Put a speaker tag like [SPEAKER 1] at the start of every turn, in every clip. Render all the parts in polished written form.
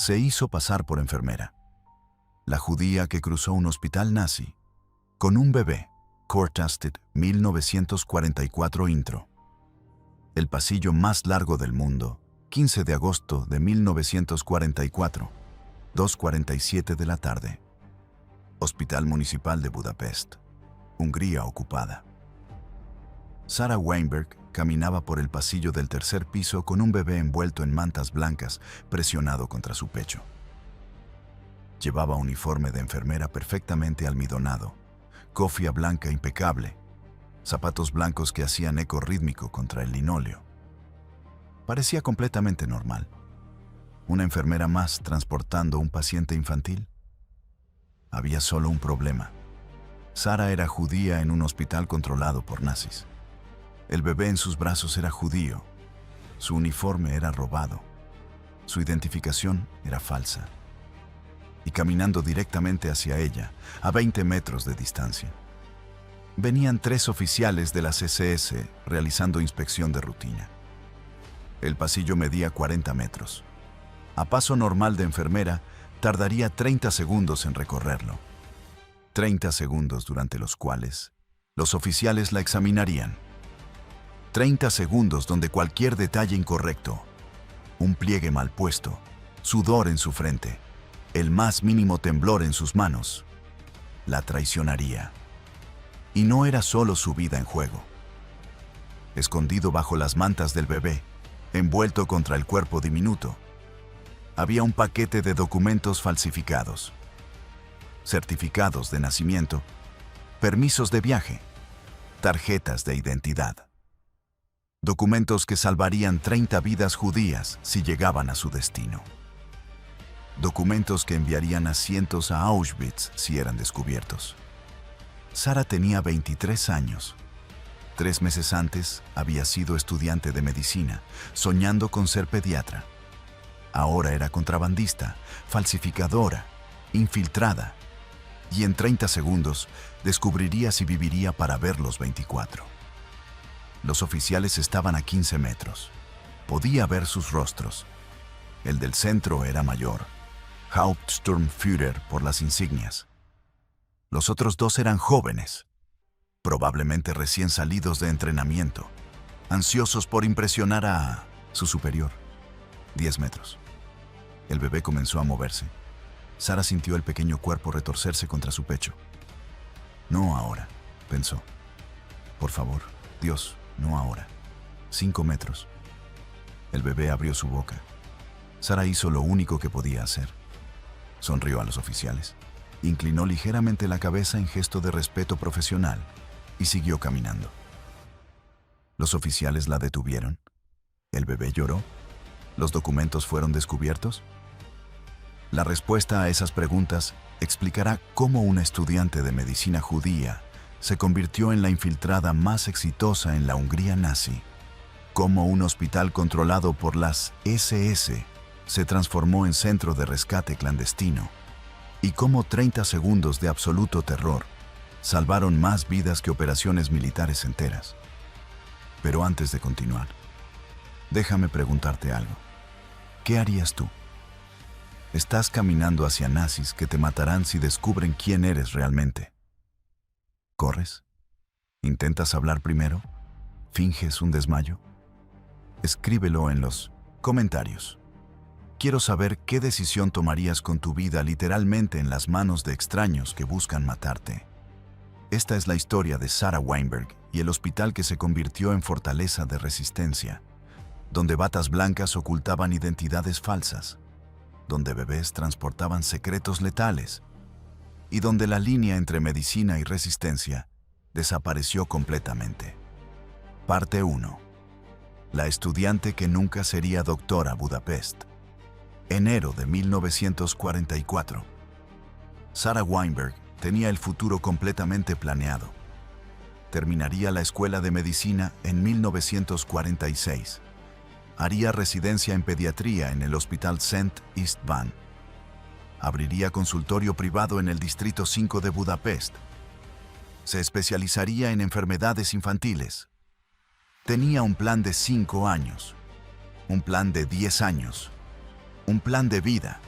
[SPEAKER 1] Se hizo pasar por enfermera. La judía que cruzó un hospital nazi con un bebé. Courtasted, 1944 intro. El pasillo más largo del mundo, 15 de agosto de 1944, 2:47 de la tarde. Hospital Municipal de Budapest, Hungría ocupada. Sarah Weinberg caminaba por el pasillo del tercer piso con un bebé envuelto en mantas blancas presionado contra su pecho. Llevaba uniforme de enfermera perfectamente almidonado, cofia blanca impecable, zapatos blancos que hacían eco rítmico contra el linóleo. Parecía completamente normal. ¿Una enfermera más transportando un paciente infantil? Había solo un problema. Sarah era judía en un hospital controlado por nazis. El bebé en sus brazos era judío. Su uniforme era robado. Su identificación era falsa. Y caminando directamente hacia ella, a 20 metros de distancia, venían 3 oficiales de las SS realizando inspección de rutina. El pasillo medía 40 metros. A paso normal de enfermera, tardaría 30 segundos en recorrerlo. 30 segundos durante los cuales los oficiales la examinarían. 30 segundos donde cualquier detalle incorrecto, un pliegue mal puesto, sudor en su frente, el más mínimo temblor en sus manos, la traicionaría. Y no era solo su vida en juego. Escondido bajo las mantas del bebé, envuelto contra el cuerpo diminuto, había un paquete de documentos falsificados, certificados de nacimiento, permisos de viaje, tarjetas de identidad. Documentos que salvarían 30 vidas judías si llegaban a su destino. Documentos que enviarían a cientos a Auschwitz si eran descubiertos. Sarah tenía 23 años. 3 meses antes había sido estudiante de medicina, soñando con ser pediatra. Ahora era contrabandista, falsificadora, infiltrada. Y en 30 segundos descubriría si viviría para ver los 24. Los oficiales estaban a 15 metros. Podía ver sus rostros. El del centro era mayor, Hauptsturmführer por las insignias. Los otros 2 eran jóvenes, probablemente recién salidos de entrenamiento, ansiosos por impresionar a su superior. 10 metros. El bebé comenzó a moverse. Sarah sintió el pequeño cuerpo retorcerse contra su pecho. No ahora, pensó. Por favor, Dios, no ahora. 5 metros. El bebé abrió su boca. Sarah hizo lo único que podía hacer. Sonrió a los oficiales, inclinó ligeramente la cabeza en gesto de respeto profesional y siguió caminando. Los oficiales la detuvieron. ¿El bebé lloró? ¿Los documentos fueron descubiertos? La respuesta a esas preguntas explicará cómo una estudiante de medicina judía se convirtió en la infiltrada más exitosa en la Hungría nazi, cómo un hospital controlado por las SS se transformó en centro de rescate clandestino y cómo 30 segundos de absoluto terror salvaron más vidas que operaciones militares enteras. Pero antes de continuar, déjame preguntarte algo. ¿Qué harías tú? Estás caminando hacia nazis que te matarán si descubren quién eres realmente. ¿Corres? ¿Intentas hablar primero? ¿Finges un desmayo? Escríbelo en los comentarios. Quiero saber qué decisión tomarías con tu vida literalmente en las manos de extraños que buscan matarte. Esta es la historia de Sarah Weinberg y el hospital que se convirtió en fortaleza de resistencia, donde batas blancas ocultaban identidades falsas, donde bebés transportaban secretos letales y donde la línea entre medicina y resistencia desapareció completamente. Parte 1. La estudiante que nunca sería doctora Budapest. Enero de 1944. Sarah Weinberg tenía el futuro completamente planeado. Terminaría la escuela de medicina en 1946. Haría residencia en pediatría en el Hospital St. Istvan. Abriría consultorio privado en el Distrito 5 de Budapest. Se especializaría en enfermedades infantiles. Tenía un plan de 5 años, un plan de 10 años, un plan de vida,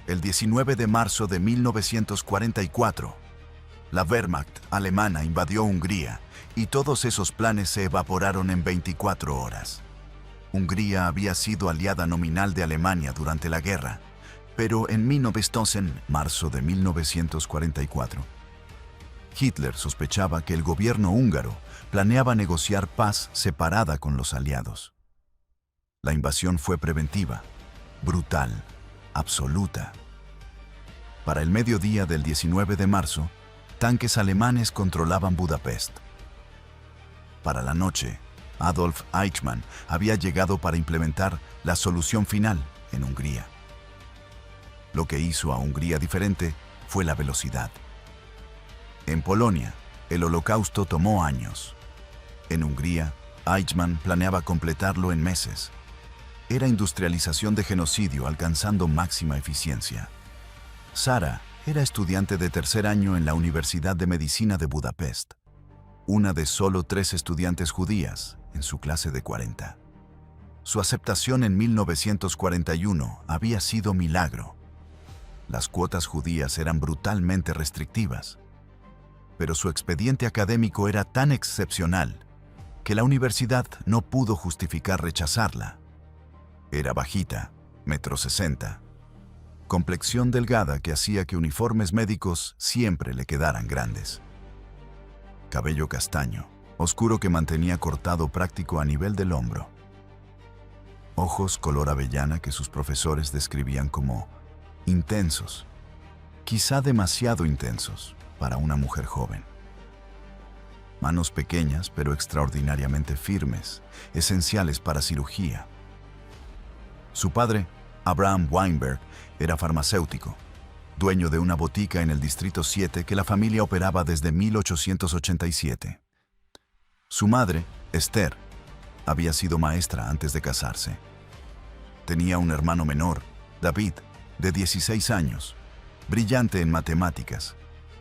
[SPEAKER 1] El 19 de marzo de 1944, la Wehrmacht alemana invadió Hungría y todos esos planes se evaporaron en 24 horas. Hungría había sido aliada nominal de Alemania durante la guerra, pero en marzo de 1944, Hitler sospechaba que el gobierno húngaro planeaba negociar paz separada con los aliados. La invasión fue preventiva, brutal, absoluta. Para el mediodía del 19 de marzo, tanques alemanes controlaban Budapest. Para la noche, Adolf Eichmann había llegado para implementar la solución final en Hungría. Lo que hizo a Hungría diferente fue la velocidad. En Polonia, el Holocausto tomó años. En Hungría, Eichmann planeaba completarlo en meses. Era industrialización de genocidio alcanzando máxima eficiencia. Sara era estudiante de tercer año en la Universidad de Medicina de Budapest, una de solo 3 estudiantes judías en su clase de 40. Su aceptación en 1941 había sido milagro. Las cuotas judías eran brutalmente restrictivas, pero su expediente académico era tan excepcional que la universidad no pudo justificar rechazarla. Era bajita, 1,60 m, complexión delgada que hacía que uniformes médicos siempre le quedaran grandes. Cabello castaño, oscuro que mantenía cortado práctico a nivel del hombro. Ojos color avellana que sus profesores describían como intensos, quizá demasiado intensos para una mujer joven. Manos pequeñas pero extraordinariamente firmes, esenciales para cirugía. Su padre, Abraham Weinberg, era farmacéutico, dueño de una botica en el Distrito 7 que la familia operaba desde 1887. Su madre, Esther, había sido maestra antes de casarse. Tenía un hermano menor, David, de 16 años, brillante en matemáticas,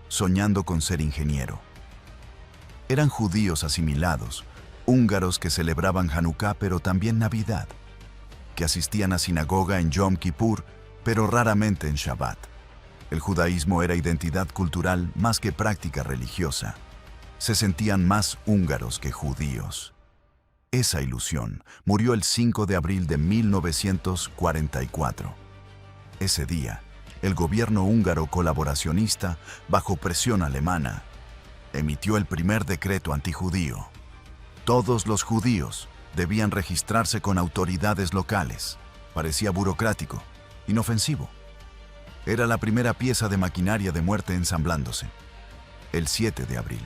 [SPEAKER 1] soñando con ser ingeniero. Eran judíos asimilados, húngaros que celebraban Hanukkah pero también Navidad, que asistían a sinagoga en Yom Kippur pero raramente en Shabbat. El judaísmo era identidad cultural más que práctica religiosa. Se sentían más húngaros que judíos. Esa ilusión murió el 5 de abril de 1944. Ese día, el gobierno húngaro colaboracionista, bajo presión alemana, emitió el primer decreto antijudío. Todos los judíos debían registrarse con autoridades locales. Parecía burocrático, inofensivo. Era la primera pieza de maquinaria de muerte ensamblándose. El 7 de abril.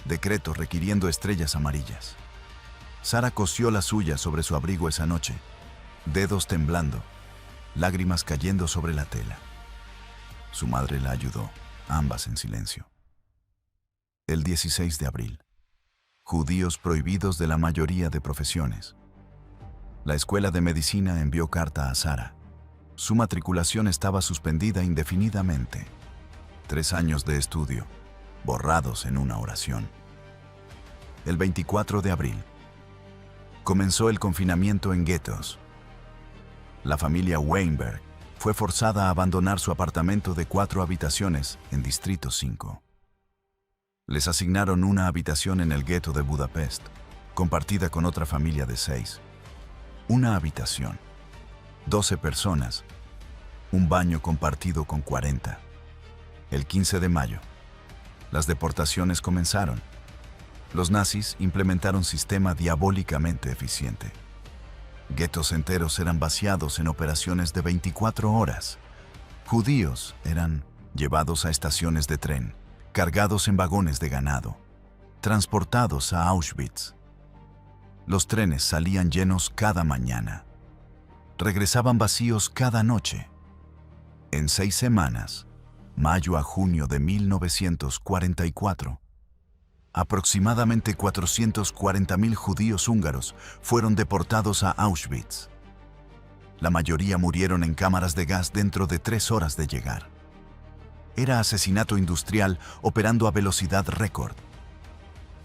[SPEAKER 1] Decreto requiriendo estrellas amarillas. Sara cosió la suya sobre su abrigo esa noche, dedos temblando, lágrimas cayendo sobre la tela. Su madre la ayudó, ambas en silencio. El 16 de abril. Judíos prohibidos de la mayoría de profesiones. La escuela de medicina envió carta a Sara. Su matriculación estaba suspendida indefinidamente. 3 años de estudio, borrados en una oración. El 24 de abril. Comenzó el confinamiento en guetos. La familia Weinberg fue forzada a abandonar su apartamento de 4 habitaciones en Distrito 5. Les asignaron una habitación en el gueto de Budapest, compartida con otra familia de 6. Una habitación, 12 personas, un baño compartido con 40. El 15 de mayo, las deportaciones comenzaron. Los nazis implementaron sistema diabólicamente eficiente. Guetos enteros eran vaciados en operaciones de 24 horas. Judíos eran llevados a estaciones de tren, cargados en vagones de ganado, transportados a Auschwitz. Los trenes salían llenos cada mañana. Regresaban vacíos cada noche. En 6 semanas, mayo a junio de 1944, aproximadamente 440.000 judíos húngaros fueron deportados a Auschwitz. La mayoría murieron en cámaras de gas dentro de 3 horas de llegar. Era asesinato industrial operando a velocidad récord.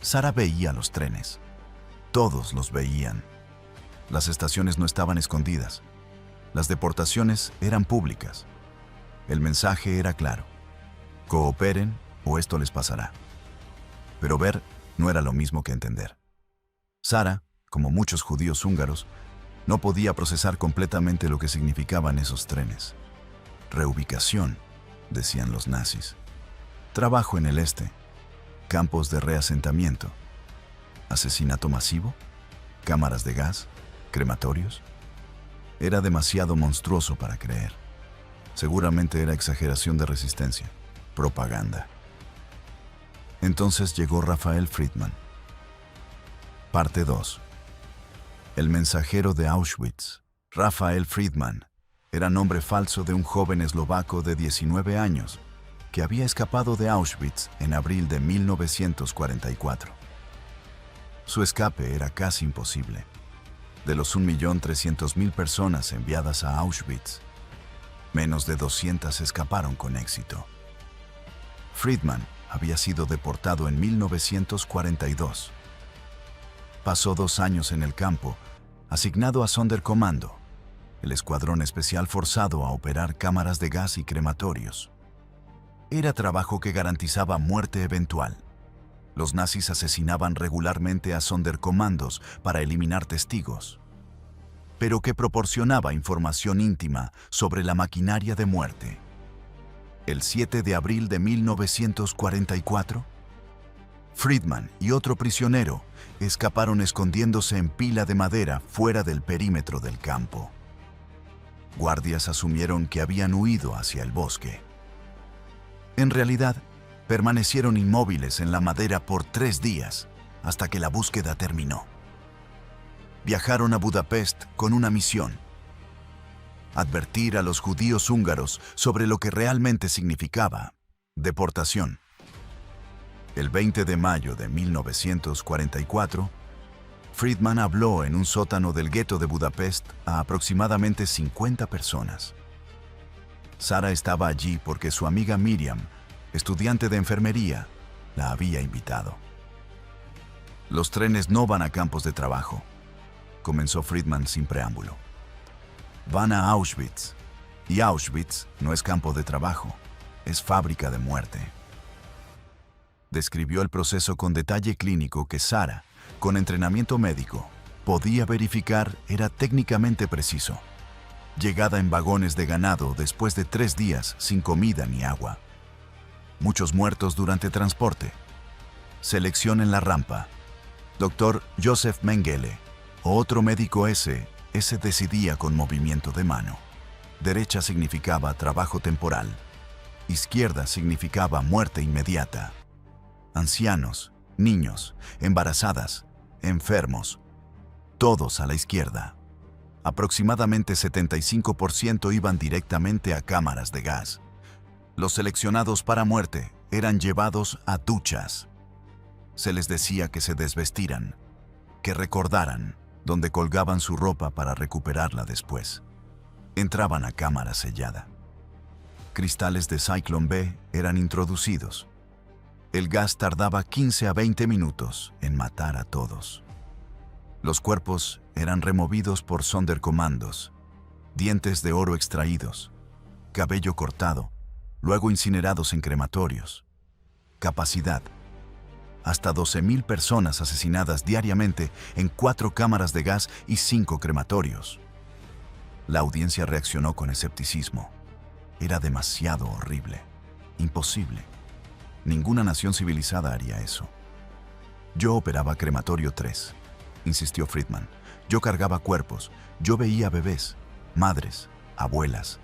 [SPEAKER 1] Sara veía los trenes. Todos los veían. Las estaciones no estaban escondidas. Las deportaciones eran públicas. El mensaje era claro: cooperen o esto les pasará. Pero ver no era lo mismo que entender. Sara, como muchos judíos húngaros, no podía procesar completamente lo que significaban esos trenes. Reubicación, decían los nazis. Trabajo en el este. Campos de reasentamiento. Asesinato masivo. Cámaras de gas. Crematorios. Era demasiado monstruoso para creer. Seguramente era exageración de resistencia. Propaganda. Entonces llegó Rafael Friedman. Parte 2. El mensajero de Auschwitz. Rafael Friedman era nombre falso de un joven eslovaco de 19 años que había escapado de Auschwitz en abril de 1944. Su escape era casi imposible. De los 1.300.000 personas enviadas a Auschwitz, menos de 200 escaparon con éxito. Friedman había sido deportado en 1942. Pasó 2 años en el campo, asignado a Sonderkommando, el escuadrón especial forzado a operar cámaras de gas y crematorios. Era trabajo que garantizaba muerte eventual. Los nazis asesinaban regularmente a Sonderkommandos para eliminar testigos, pero que proporcionaba información íntima sobre la maquinaria de muerte. El 7 de abril de 1944, Friedman y otro prisionero escaparon escondiéndose en pila de madera fuera del perímetro del campo. Guardias asumieron que habían huido hacia el bosque. En realidad, permanecieron inmóviles en la madera por 3 días hasta que la búsqueda terminó. Viajaron a Budapest con una misión: advertir a los judíos húngaros sobre lo que realmente significaba deportación. El 20 de mayo de 1944, Friedman habló en un sótano del gueto de Budapest a aproximadamente 50 personas. Sara estaba allí porque su amiga Miriam, estudiante de enfermería, la había invitado. Los trenes no van a campos de trabajo, comenzó Friedman sin preámbulo. Van a Auschwitz, y Auschwitz no es campo de trabajo, es fábrica de muerte. Describió el proceso con detalle clínico que Sara, con entrenamiento médico, podía verificar era técnicamente preciso. Llegada en vagones de ganado después de 3 días sin comida ni agua. Muchos muertos durante transporte. Selección en la rampa. Dr. Josef Mengele, otro médico ese decidía con movimiento de mano. Derecha significaba trabajo temporal. Izquierda significaba muerte inmediata. Ancianos, niños, embarazadas, enfermos, todos a la izquierda. Aproximadamente 75% iban directamente a cámaras de gas. Los seleccionados para muerte eran llevados a duchas. Se les decía que se desvestieran, que recordaran, donde colgaban su ropa para recuperarla después. Entraban a cámara sellada. Cristales de Zyklon B eran introducidos. El gas tardaba 15 a 20 minutos en matar a todos. Los cuerpos eran removidos por Sonderkommandos, dientes de oro extraídos, cabello cortado, luego incinerados en crematorios. Capacidad: hasta 12.000 personas asesinadas diariamente en 4 cámaras de gas y 5 crematorios. La audiencia reaccionó con escepticismo. Era demasiado horrible, imposible. Ninguna nación civilizada haría eso. Yo operaba crematorio 3, insistió Friedman. Yo cargaba cuerpos, yo veía bebés, madres, abuelas,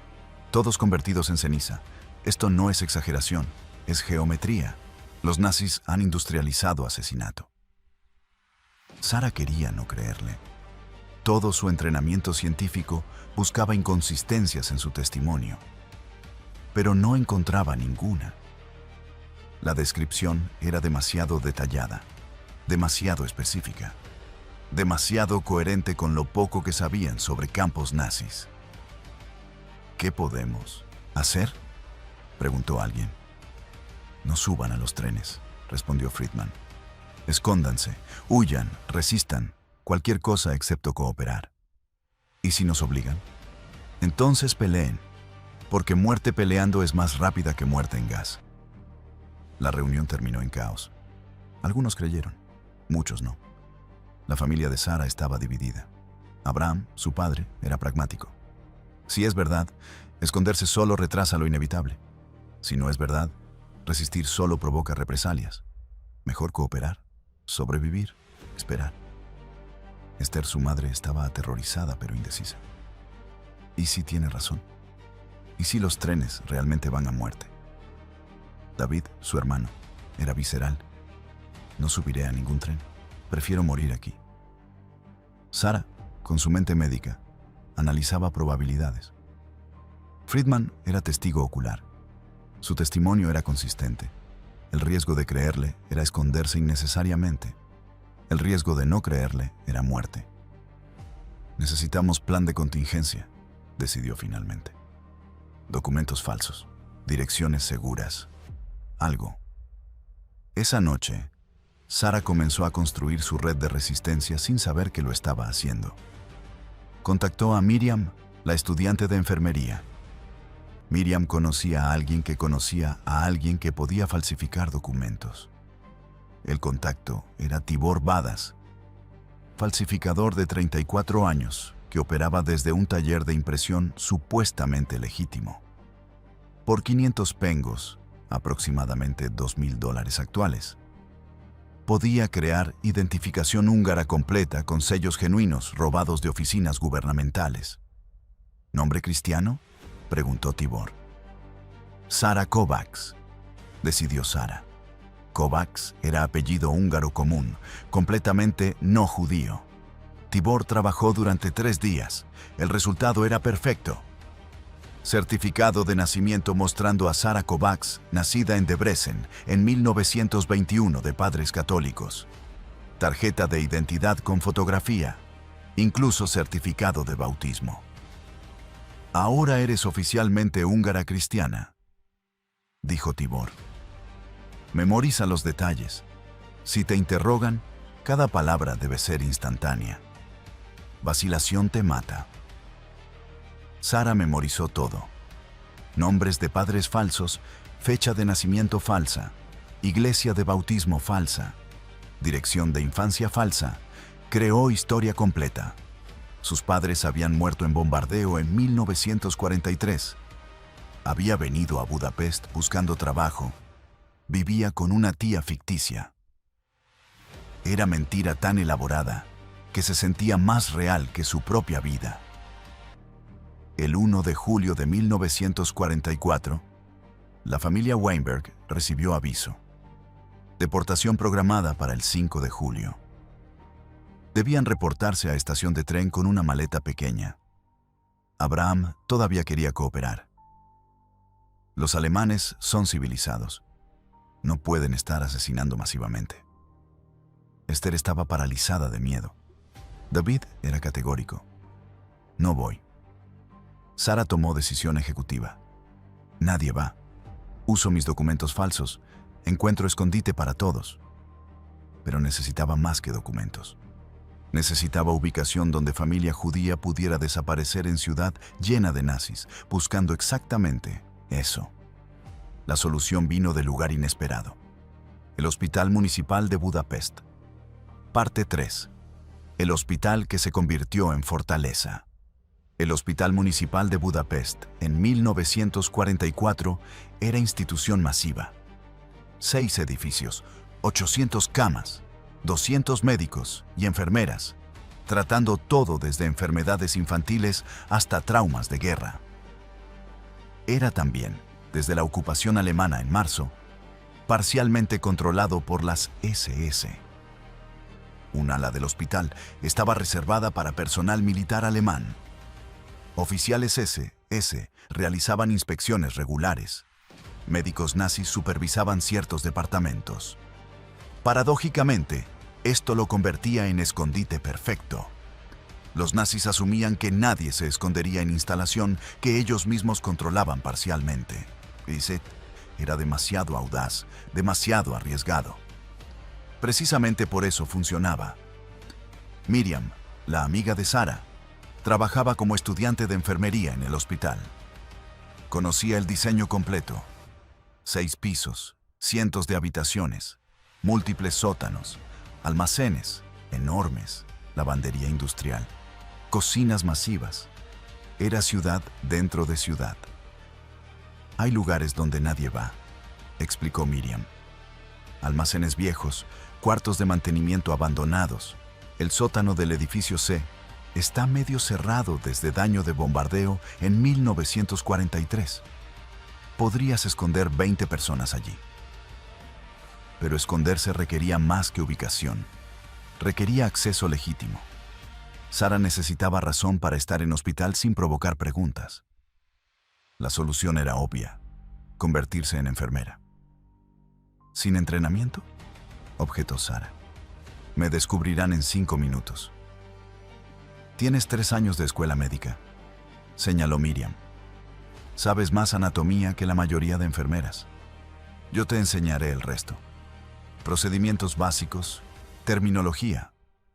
[SPEAKER 1] todos convertidos en ceniza. Esto no es exageración, es geometría. Los nazis han industrializado asesinato. Sara quería no creerle. Todo su entrenamiento científico buscaba inconsistencias en su testimonio, pero no encontraba ninguna. La descripción era demasiado detallada, demasiado específica, demasiado coherente con lo poco que sabían sobre campos nazis. ¿Qué podemos hacer?, preguntó alguien. No suban a los trenes, respondió Friedman. Escóndanse, huyan, resistan, cualquier cosa excepto cooperar. ¿Y si nos obligan? Entonces peleen. porque muerte peleando es más rápida que muerte en gas. La reunión terminó en caos. Algunos creyeron, muchos no. La familia de Sara estaba dividida. Abraham, su padre, era pragmático. Si es verdad, esconderse solo retrasa lo inevitable. Si no es verdad, resistir solo provoca represalias. Mejor cooperar, sobrevivir, esperar. Esther, su madre, estaba aterrorizada pero indecisa. ¿Y si tiene razón? ¿Y si los trenes realmente van a muerte? David, su hermano, era visceral. No subiré a ningún tren. Prefiero morir aquí. Sara, con su mente médica, analizaba probabilidades. Friedman era testigo ocular. Su testimonio era consistente. El riesgo de creerle era esconderse innecesariamente. El riesgo de no creerle era muerte. Necesitamos plan de contingencia, decidió finalmente. Documentos falsos, direcciones seguras, algo. Esa noche, Sara comenzó a construir su red de resistencia sin saber que lo estaba haciendo. Contactó a Miriam, la estudiante de enfermería. Miriam conocía a alguien que conocía a alguien que podía falsificar documentos. El contacto era Tibor Badas, falsificador de 34 años que operaba desde un taller de impresión supuestamente legítimo. Por 500 pengos, aproximadamente $2.000 actuales, podía crear identificación húngara completa con sellos genuinos robados de oficinas gubernamentales. ¿Nombre cristiano?, preguntó Tibor. Sara Kovacs, decidió Sara. Kovacs era apellido húngaro común, completamente no judío. Tibor trabajó durante 3 días. El resultado era perfecto. Certificado de nacimiento mostrando a Sara Kovacs, nacida en Debrecen en 1921 de padres católicos. Tarjeta de identidad con fotografía, incluso certificado de bautismo. Ahora eres oficialmente húngara cristiana, dijo Tibor. Memoriza los detalles. Si te interrogan, cada palabra debe ser instantánea. Vacilación te mata. Sara memorizó todo. Nombres de padres falsos, fecha de nacimiento falsa, iglesia de bautismo falsa, dirección de infancia falsa. Creó historia completa. Sus padres habían muerto en bombardeo en 1943. Había venido a Budapest buscando trabajo. Vivía con una tía ficticia. Era mentira tan elaborada que se sentía más real que su propia vida. El 1 de julio de 1944, la familia Weinberg recibió aviso. Deportación programada para el 5 de julio. Debían reportarse a estación de tren con una maleta pequeña. Abraham todavía quería cooperar. Los alemanes son civilizados. No pueden estar asesinando masivamente. Esther estaba paralizada de miedo. David era categórico. No voy. Sara tomó decisión ejecutiva. Nadie va. Uso mis documentos falsos. Encuentro escondite para todos. Pero necesitaba más que documentos. Necesitaba ubicación donde familia judía pudiera desaparecer en ciudad llena de nazis, buscando exactamente eso. La solución vino del lugar inesperado. El Hospital Municipal de Budapest. Parte 3. El hospital que se convirtió en fortaleza. El Hospital Municipal de Budapest, en 1944, era institución masiva. 6 edificios, 800 camas, 200 médicos y enfermeras, tratando todo desde enfermedades infantiles hasta traumas de guerra. Era también, desde la ocupación alemana en marzo, parcialmente controlado por las SS. Un ala del hospital estaba reservada para personal militar alemán. Oficiales SS realizaban inspecciones regulares. Médicos nazis supervisaban ciertos departamentos. Paradójicamente, esto lo convertía en escondite perfecto. Los nazis asumían que nadie se escondería en instalación que ellos mismos controlaban parcialmente. Ese era demasiado audaz, demasiado arriesgado. Precisamente por eso funcionaba. Miriam, la amiga de Sara, trabajaba como estudiante de enfermería en el hospital. Conocía el diseño completo. 6 pisos, cientos de habitaciones, múltiples sótanos, almacenes enormes, lavandería industrial, cocinas masivas. Era ciudad dentro de ciudad. Hay lugares donde nadie va, explicó Miriam. Almacenes viejos, cuartos de mantenimiento abandonados. El sótano del edificio C está medio cerrado desde daño de bombardeo en 1943. Podrías esconder 20 personas allí. Pero esconderse requería más que ubicación. Requería acceso legítimo. Sara necesitaba razón para estar en hospital sin provocar preguntas. La solución era obvia: convertirse en enfermera. ¿Sin entrenamiento?, objetó Sara. Me descubrirán en 5 minutos. Tienes 3 años de escuela médica, señaló Miriam. Sabes más anatomía que la mayoría de enfermeras. Yo te enseñaré el resto. Procedimientos básicos, terminología,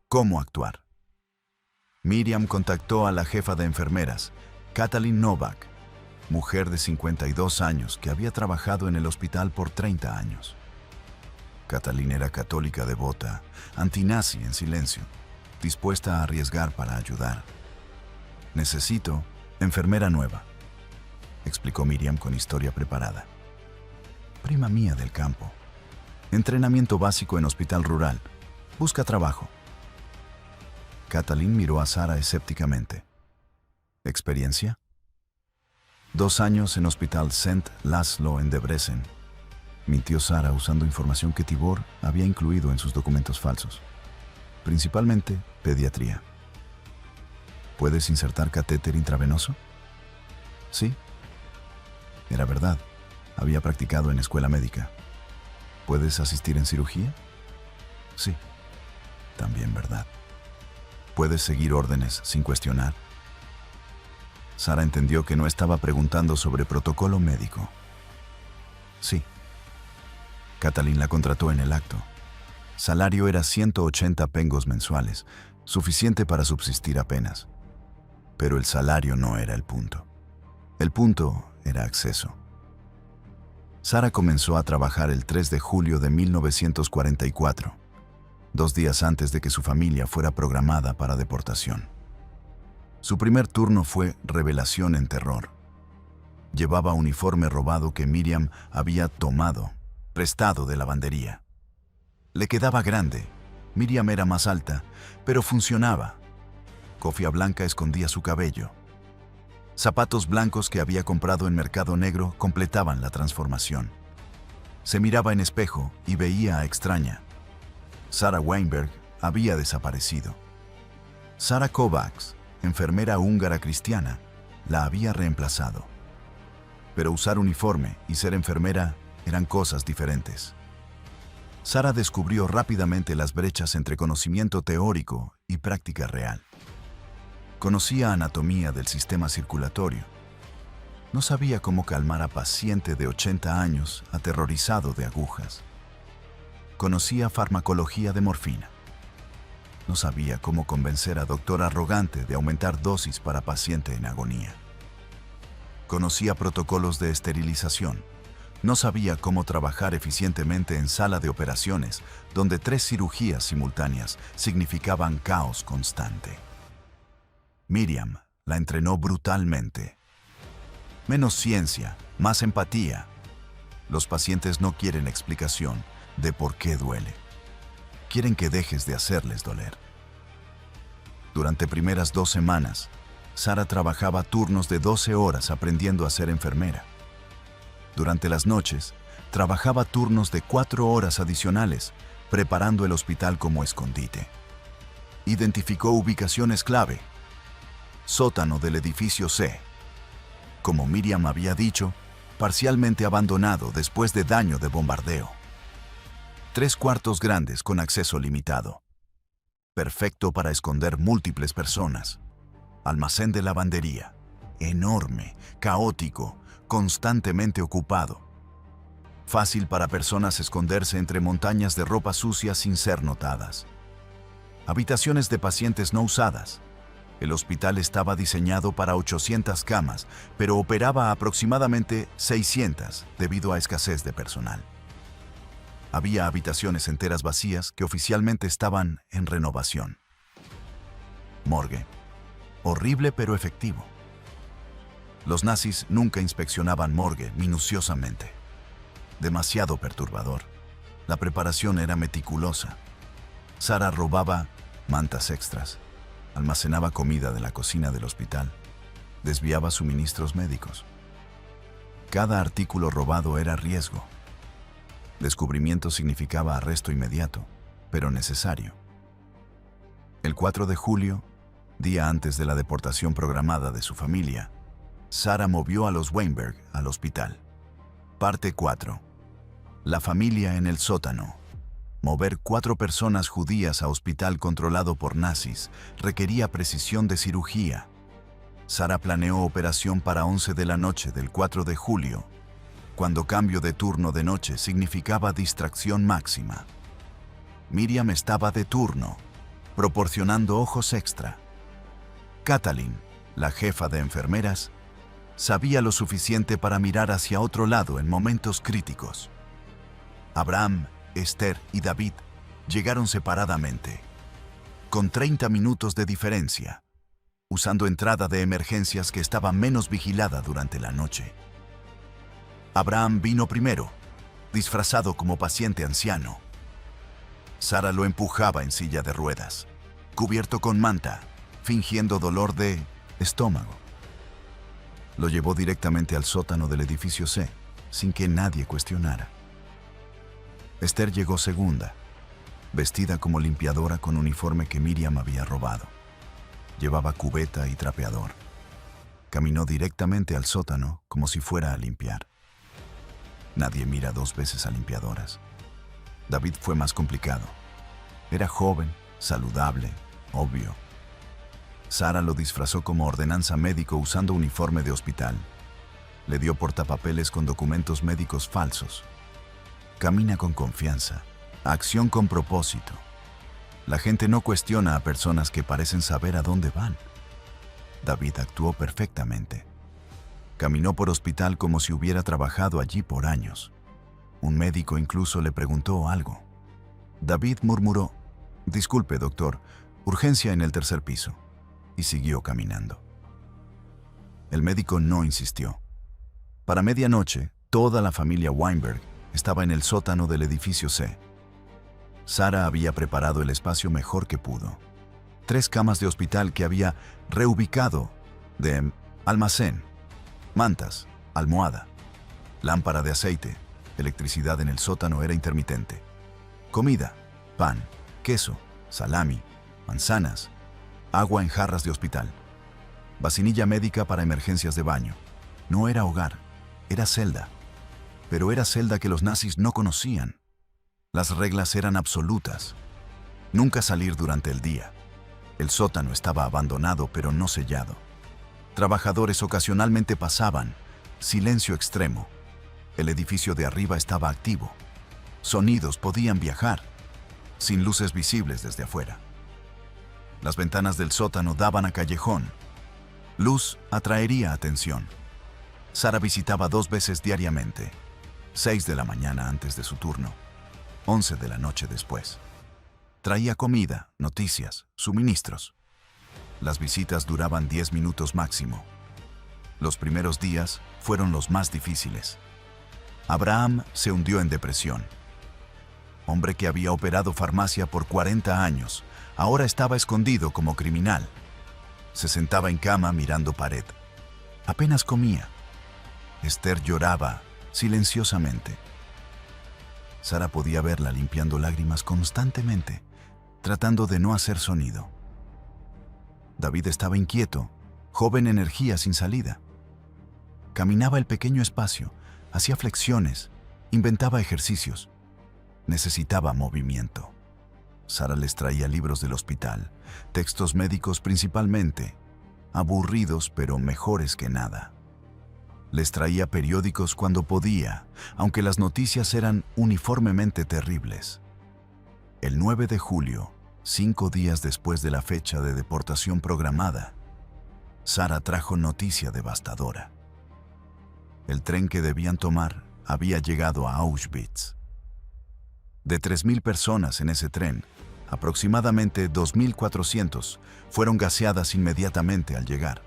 [SPEAKER 1] cómo actuar. Miriam contactó a la jefa de enfermeras, Katalin Novak, mujer de 52 años que había trabajado en el hospital por 30 años. Katalin era católica devota, antinazi en silencio, dispuesta a arriesgar para ayudar. Necesito enfermera nueva, explicó Miriam con historia preparada. Prima mía del campo. Entrenamiento básico en hospital rural. Busca trabajo. Katalin miró a Sara escépticamente. ¿Experiencia? 2 años en Hospital St. Laszlo en Debrecen. Mintió Sara usando información que Tibor había incluido en sus documentos falsos. Principalmente pediatría. ¿Puedes insertar catéter intravenoso? Sí. Era verdad. Había practicado en escuela médica. ¿Puedes asistir en cirugía? Sí. También verdad. ¿Puedes seguir órdenes sin cuestionar? Sara entendió que no estaba preguntando sobre protocolo médico. Sí. Katalin la contrató en el acto. Salario era 180 pengos mensuales, suficiente para subsistir apenas. Pero el salario no era el punto. El punto era acceso. Sara comenzó a trabajar el 3 de julio de 1944, 2 días antes de que su familia fuera programada para deportación. Su primer turno fue revelación en terror. Llevaba uniforme robado que Miriam había prestado de lavandería. Le quedaba grande. Miriam era más alta, pero funcionaba. Cofia blanca escondía su cabello. Zapatos blancos que había comprado en Mercado Negro completaban la transformación. Se miraba en espejo y veía a extraña. Sara Weinberg había desaparecido. Sara Kovacs, enfermera húngara cristiana, la había reemplazado. Pero usar uniforme y ser enfermera eran cosas diferentes. Sara descubrió rápidamente las brechas entre conocimiento teórico y práctica real. Conocía anatomía del sistema circulatorio. No sabía cómo calmar a paciente de 80 años aterrorizado de agujas. Conocía farmacología de morfina. No sabía cómo convencer a doctor arrogante de aumentar dosis para paciente en agonía. Conocía protocolos de esterilización. No sabía cómo trabajar eficientemente en sala de operaciones, donde 3 cirugías simultáneas significaban caos constante. Miriam la entrenó brutalmente. Menos ciencia, más empatía. Los pacientes no quieren explicación de por qué duele. Quieren que dejes de hacerles doler. Durante primeras 2 semanas, Sara trabajaba turnos de 12 horas aprendiendo a ser enfermera. Durante las noches, trabajaba turnos de 4 horas adicionales, preparando el hospital como escondite. Identificó ubicaciones clave. Sótano del edificio C. Como Miriam había dicho, parcialmente abandonado después de daño de bombardeo. 3 cuartos grandes con acceso limitado. Perfecto para esconder múltiples personas. Almacén de lavandería. Enorme, caótico, constantemente ocupado. Fácil para personas esconderse entre montañas de ropa sucia sin ser notadas. Habitaciones de pacientes no usadas. El hospital estaba diseñado para 800 camas, pero operaba aproximadamente 600 debido a escasez de personal. Había habitaciones enteras vacías que oficialmente estaban en renovación. Morgue. Horrible pero efectivo. Los nazis nunca inspeccionaban morgue minuciosamente. Demasiado perturbador. La preparación era meticulosa. Sara robaba mantas extras, almacenaba comida de la cocina del hospital, desviaba suministros médicos. Cada artículo robado era riesgo. Descubrimiento significaba arresto inmediato, pero necesario. El 4 de julio, día antes de la deportación programada de su familia, Sara movió a los Weinberg al hospital. Parte 4. La familia en el sótano. Mover 4 personas judías a hospital controlado por nazis requería precisión de cirugía. Sara planeó operación para 11 de la noche del 4 de julio, cuando cambio de turno de noche significaba distracción máxima. Miriam estaba de turno, proporcionando ojos extra. Katalin, la jefa de enfermeras, sabía lo suficiente para mirar hacia otro lado en momentos críticos. Abraham, Esther y David llegaron separadamente, con 30 minutos de diferencia, usando entrada de emergencias que estaba menos vigilada durante la noche. Abraham vino primero, disfrazado como paciente anciano. Sara lo empujaba en silla de ruedas, cubierto con manta, fingiendo dolor de estómago. Lo llevó directamente al sótano del edificio C, sin que nadie cuestionara. Esther llegó segunda, vestida como limpiadora con uniforme que Miriam había robado. Llevaba cubeta y trapeador. Caminó directamente al sótano como si fuera a limpiar. Nadie mira 2 veces a limpiadoras. David fue más complicado. Era joven, saludable, obvio. Sara lo disfrazó como ordenanza médico usando uniforme de hospital. Le dio portapapeles con documentos médicos falsos. Camina con confianza, acción con propósito. La gente no cuestiona a personas que parecen saber a dónde van. David actuó perfectamente. Caminó por hospital como si hubiera trabajado allí por años. Un médico incluso le preguntó algo. David murmuró: «Disculpe, doctor, urgencia en el 3er piso», y siguió caminando. El médico no insistió. Para medianoche, toda la familia Weinberg estaba en el sótano del edificio C. Sara había preparado el espacio mejor que pudo. 3 camas de hospital que había reubicado de almacén, mantas, almohada, lámpara de aceite, electricidad en el sótano era intermitente. Comida, pan, queso, salami, manzanas, agua en jarras de hospital. Vacinilla médica para emergencias de baño. No era hogar, era celda. Pero era celda que los nazis no conocían. Las reglas eran absolutas. Nunca salir durante el día. El sótano estaba abandonado pero no sellado. Trabajadores ocasionalmente pasaban. Silencio extremo. El edificio de arriba estaba activo. Sonidos podían viajar, sin luces visibles desde afuera. Las ventanas del sótano daban a callejón. Luz atraería atención. Sara visitaba 2 veces diariamente. 6 de la mañana antes de su turno, 11 de la noche después. Traía comida, noticias, suministros. Las visitas duraban 10 minutos máximo. Los primeros días fueron los más difíciles. Abraham se hundió en depresión. Hombre que había operado farmacia por 40 años, ahora estaba escondido como criminal. Se sentaba en cama mirando pared. Apenas comía. Esther lloraba silenciosamente. Sara podía verla limpiando lágrimas constantemente, tratando de no hacer sonido. David estaba inquieto, joven energía sin salida. Caminaba el pequeño espacio, hacía flexiones, inventaba ejercicios. Necesitaba movimiento. Sara les traía libros del hospital, textos médicos principalmente, aburridos pero mejores que nada. Les traía periódicos cuando podía, aunque las noticias eran uniformemente terribles. El 9 de julio, 5 días después de la fecha de deportación programada, Sara trajo noticia devastadora. El tren que debían tomar había llegado a Auschwitz. De 3.000 personas en ese tren, aproximadamente 2.400 fueron gaseadas inmediatamente al llegar.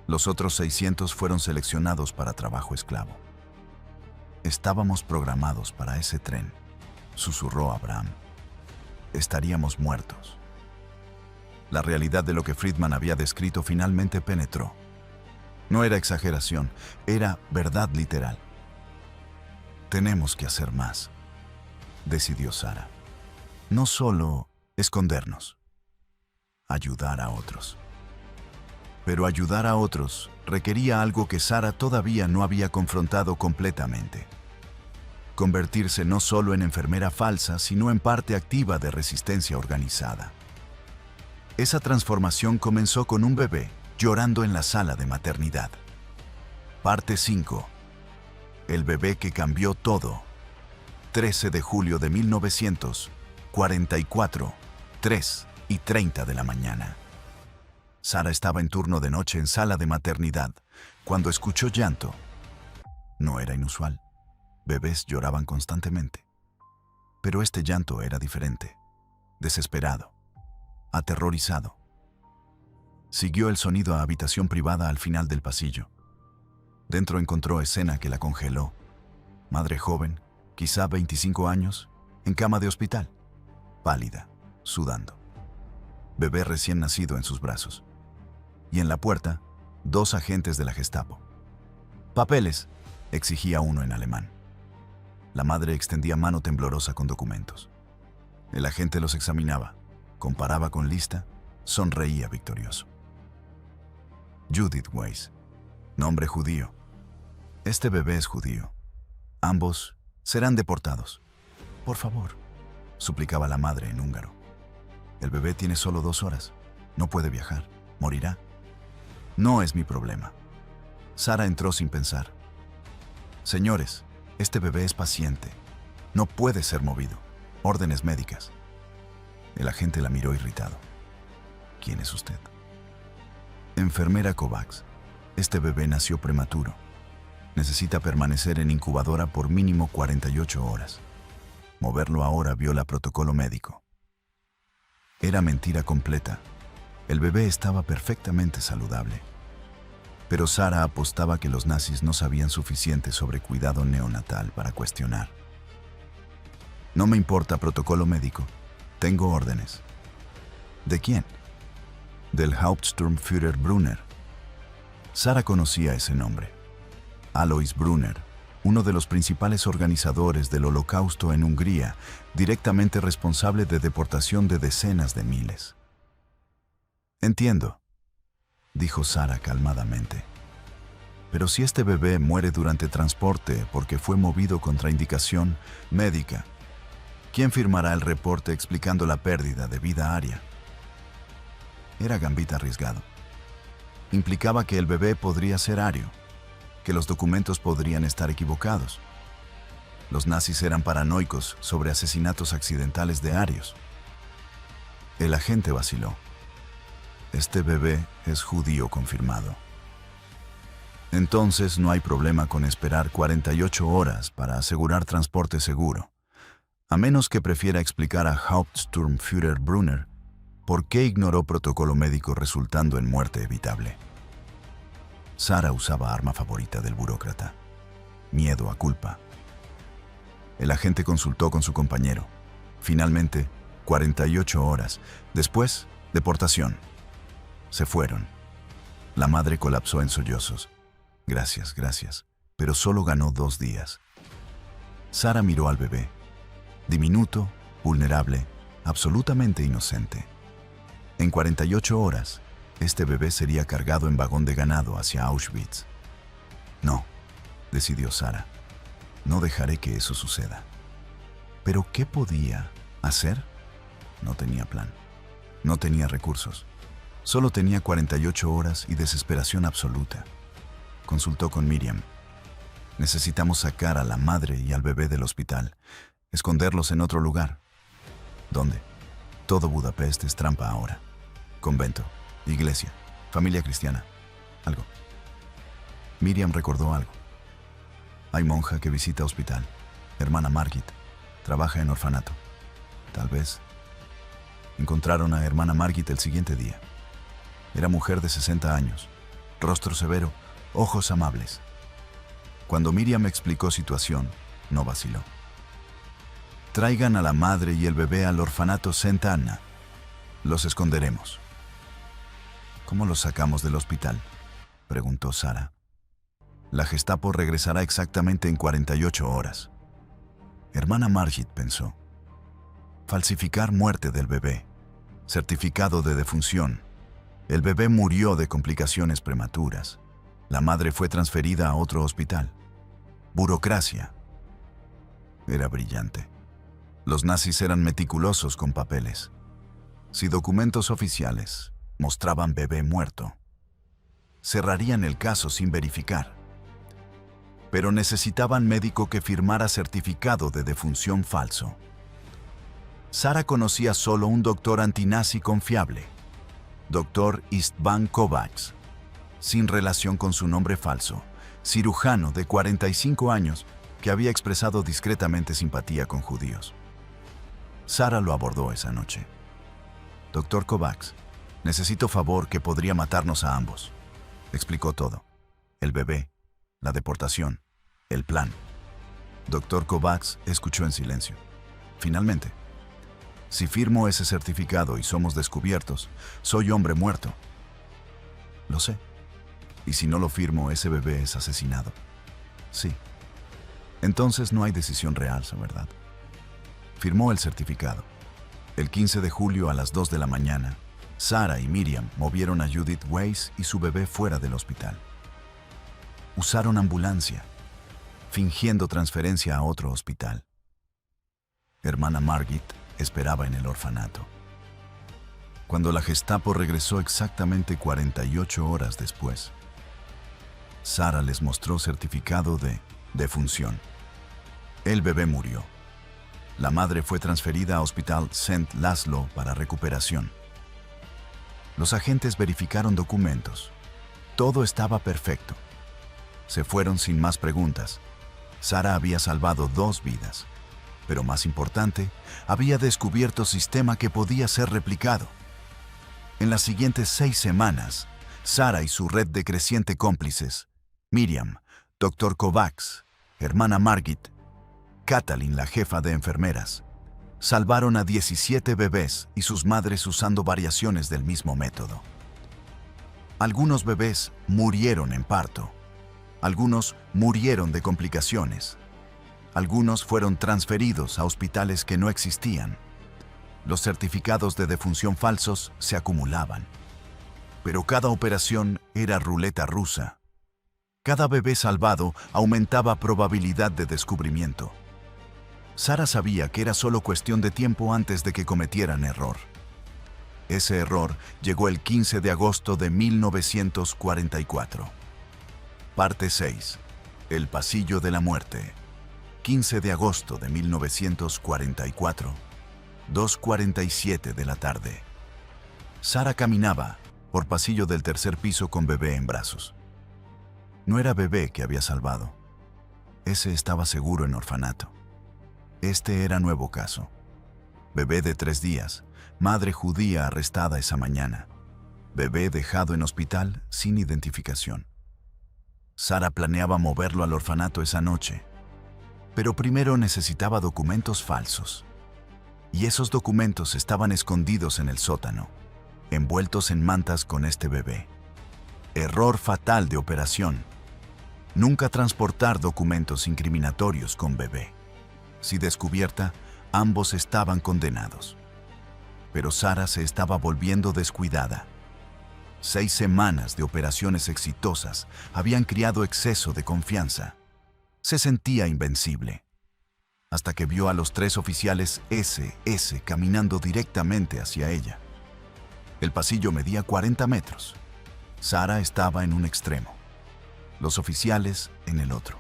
[SPEAKER 1] Los otros 600 fueron seleccionados para trabajo esclavo. Estábamos programados para ese tren, susurró Abraham. Estaríamos muertos. La realidad de lo que Friedman había descrito finalmente penetró. No era exageración, era verdad literal. Tenemos que hacer más, decidió Sara. No solo escondernos, ayudar a otros. Pero ayudar a otros requería algo que Sara todavía no había confrontado completamente. Convertirse no solo en enfermera falsa, sino en parte activa de resistencia organizada. Esa transformación comenzó con un bebé llorando en la sala de maternidad. Parte 5. El bebé que cambió todo. 13 de julio de 1944, 3:30 de la mañana. Sara estaba en turno de noche en sala de maternidad cuando escuchó llanto. No era inusual. Bebés lloraban constantemente. Pero este llanto era diferente. Desesperado. Aterrorizado. Siguió el sonido a habitación privada al final del pasillo. Dentro encontró escena que la congeló. Madre joven, quizá 25 años, en cama de hospital. Pálida, sudando. Bebé recién nacido en sus brazos. Y en la puerta, 2 agentes de la Gestapo. «Papeles», exigía uno en alemán. La madre extendía mano temblorosa con documentos. El agente los examinaba, comparaba con lista, sonreía victorioso. Judith Weiss, nombre judío. Este bebé es judío. Ambos serán deportados. Por favor, suplicaba la madre en húngaro. El bebé tiene solo 2 horas. No puede viajar. Morirá. No es mi problema. Sara entró sin pensar. Señores, este bebé es paciente. No puede ser movido. Órdenes médicas. El agente la miró irritado. ¿Quién es usted? Enfermera Kovacs. Este bebé nació prematuro. Necesita permanecer en incubadora por mínimo 48 horas. Moverlo ahora viola protocolo médico. Era mentira completa. El bebé estaba perfectamente saludable. Pero Sara apostaba que los nazis no sabían suficiente sobre cuidado neonatal para cuestionar. No me importa protocolo médico. Tengo órdenes. ¿De quién? Del Hauptsturmführer Brunner. Sara conocía ese nombre. Alois Brunner, uno de los principales organizadores del Holocausto en Hungría, directamente responsable de deportación de decenas de miles. Entiendo, dijo Sara calmadamente. Pero si este bebé muere durante transporte porque fue movido contra indicación médica, ¿quién firmará el reporte explicando la pérdida de vida aria? Era gambito arriesgado. Implicaba que el bebé podría ser ario, que los documentos podrían estar equivocados. Los nazis eran paranoicos sobre asesinatos accidentales de arios. El agente vaciló. Este bebé es judío confirmado. Entonces no hay problema con esperar 48 horas para asegurar transporte seguro, a menos que prefiera explicar a Hauptsturmführer Brunner por qué ignoró protocolo médico resultando en muerte evitable. Sara usaba arma favorita del burócrata: miedo a culpa. El agente consultó con su compañero. Finalmente, 48 horas. Después, deportación. Se fueron. La madre colapsó en sollozos. Gracias, gracias. Pero solo ganó 2 días. Sara miró al bebé. Diminuto, vulnerable, absolutamente inocente. En 48 horas, este bebé sería cargado en vagón de ganado hacia Auschwitz. No, decidió Sara. No dejaré que eso suceda. ¿Pero qué podía hacer? No tenía plan. No tenía recursos. Solo tenía 48 horas y desesperación absoluta. Consultó con Miriam. Necesitamos sacar a la madre y al bebé del hospital. Esconderlos en otro lugar. ¿Dónde? Todo Budapest es trampa ahora. Convento, iglesia, familia cristiana, algo. Miriam recordó algo. Hay monja que visita hospital. Hermana Margit. Trabaja en orfanato. Tal vez. Encontraron a hermana Margit el siguiente día. Era mujer de 60 años. Rostro severo, ojos amables. Cuando Miriam explicó situación, no vaciló. Traigan a la madre y el bebé al orfanato Santa Anna. Los esconderemos. ¿Cómo los sacamos del hospital?, preguntó Sara. La Gestapo regresará exactamente en 48 horas. Hermana Margit pensó. Falsificar muerte del bebé. Certificado de defunción. El bebé murió de complicaciones prematuras. La madre fue transferida a otro hospital. Burocracia. Era brillante. Los nazis eran meticulosos con papeles. Si documentos oficiales mostraban bebé muerto, cerrarían el caso sin verificar. Pero necesitaban médico que firmara certificado de defunción falso. Sara conocía solo un doctor antinazi confiable, Dr. Istvan Kovács, sin relación con su nombre falso, cirujano de 45 años que había expresado discretamente simpatía con judíos. Sara lo abordó esa noche. Dr. Kovács, necesito favor que podría matarnos a ambos. Explicó todo. El bebé, la deportación, el plan. Dr. Kovács escuchó en silencio. Finalmente, si firmo ese certificado y somos descubiertos, soy hombre muerto. Lo sé. Y si no lo firmo, ese bebé es asesinado. Sí. Entonces no hay decisión real, ¿verdad? Firmó el certificado. El 15 de julio a las 2 de la mañana, Sara y Miriam movieron a Judith Weiss y su bebé fuera del hospital. Usaron ambulancia, fingiendo transferencia a otro hospital. Hermana Margit esperaba en el orfanato. Cuando la Gestapo regresó exactamente 48 horas después, Sara les mostró certificado de defunción. El bebé murió. La madre fue transferida a Hospital St. Laszlo para recuperación. Los agentes verificaron documentos. Todo estaba perfecto. Se fueron sin más preguntas. Sara había salvado 2 vidas. Pero más importante, había descubierto sistema que podía ser replicado. En las siguientes 6 semanas, Sara y su red de creciente cómplices, Miriam, Dr. Kovács, hermana Margit, Katalin, la jefa de enfermeras, salvaron a 17 bebés y sus madres usando variaciones del mismo método. Algunos bebés murieron en parto. Algunos murieron de complicaciones. Algunos fueron transferidos a hospitales que no existían. Los certificados de defunción falsos se acumulaban. Pero cada operación era ruleta rusa. Cada bebé salvado aumentaba probabilidad de descubrimiento. Sara sabía que era solo cuestión de tiempo antes de que cometieran error. Ese error llegó el 15 de agosto de 1944. Parte 6. El pasillo de la muerte. 15 de agosto de 1944. 2:47 de la tarde. Sara caminaba por pasillo del tercer piso con bebé en brazos. No era bebé que había salvado. Ese estaba seguro en orfanato. Este era nuevo caso. Bebé de 3 días, madre judía arrestada esa mañana. Bebé dejado en hospital sin identificación. Sara planeaba moverlo al orfanato esa noche, pero primero necesitaba documentos falsos. Y esos documentos estaban escondidos en el sótano, envueltos en mantas con este bebé. Error fatal de operación. Nunca transportar documentos incriminatorios con bebé. Si descubierta, ambos estaban condenados. Pero Sara se estaba volviendo descuidada. 6 semanas de operaciones exitosas habían criado exceso de confianza. Se sentía invencible. Hasta que vio a los 3 oficiales SS caminando directamente hacia ella. El pasillo medía 40 metros. Sara estaba en un extremo. Los oficiales en el otro.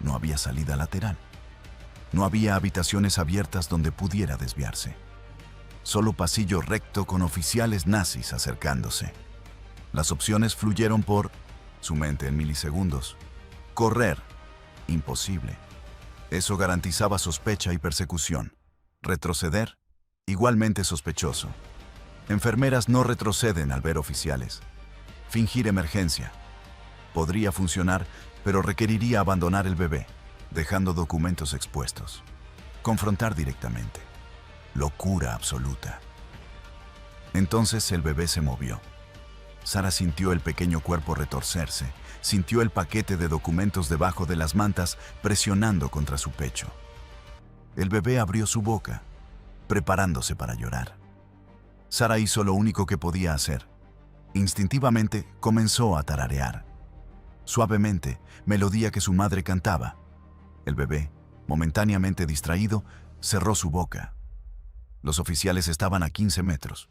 [SPEAKER 1] No había salida lateral. No había habitaciones abiertas donde pudiera desviarse. Solo pasillo recto con oficiales nazis acercándose. Las opciones fluyeron por su mente en milisegundos. Correr. Imposible. Eso garantizaba sospecha y persecución. Retroceder. Igualmente sospechoso. Enfermeras no retroceden al ver oficiales. Fingir emergencia. Podría funcionar, pero requeriría abandonar el bebé, dejando documentos expuestos. Confrontar directamente. Locura absoluta. Entonces el bebé se movió. Sara sintió el pequeño cuerpo retorcerse, sintió el paquete de documentos debajo de las mantas presionando contra su pecho. El bebé abrió su boca, preparándose para llorar. Sara hizo lo único que podía hacer. Instintivamente comenzó a tararear. Suavemente, melodía que su madre cantaba. El bebé, momentáneamente distraído, cerró su boca. Los oficiales estaban a 15 metros.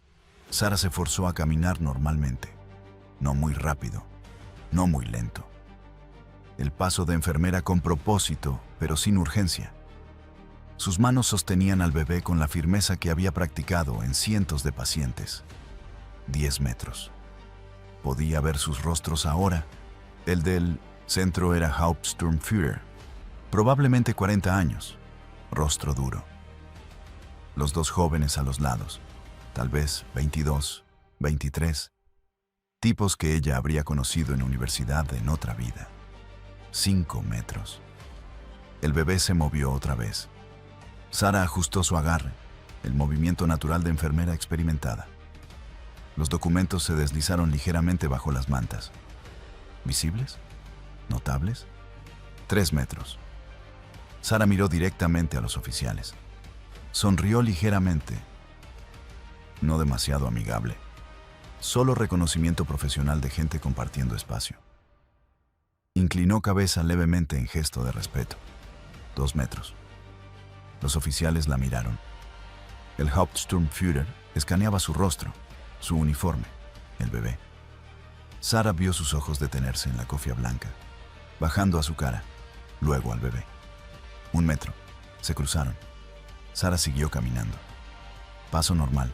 [SPEAKER 1] Sara se forzó a caminar normalmente. No muy rápido, no muy lento. El paso de enfermera con propósito, pero sin urgencia. Sus manos sostenían al bebé con la firmeza que había practicado en cientos de pacientes. 10 metros. Podía ver sus rostros ahora. El del centro era Hauptsturmführer, probablemente 40 años, rostro duro. Los dos jóvenes a los lados, tal vez 22, 23, tipos que ella habría conocido en universidad en otra vida. 5 metros. El bebé se movió otra vez. Sara ajustó su agarre, el movimiento natural de enfermera experimentada. Los documentos se deslizaron ligeramente bajo las mantas. ¿Visibles? ¿Notables? 3 metros. Sara miró directamente a los oficiales. Sonrió ligeramente. No demasiado amigable. Solo reconocimiento profesional de gente compartiendo espacio. Inclinó cabeza levemente en gesto de respeto. 2 metros. Los oficiales la miraron. El Hauptsturmführer escaneaba su rostro, su uniforme, el bebé. Sara vio sus ojos detenerse en la cofia blanca, bajando a su cara, luego al bebé. 1 metro. Se cruzaron. Sara siguió caminando. Paso normal.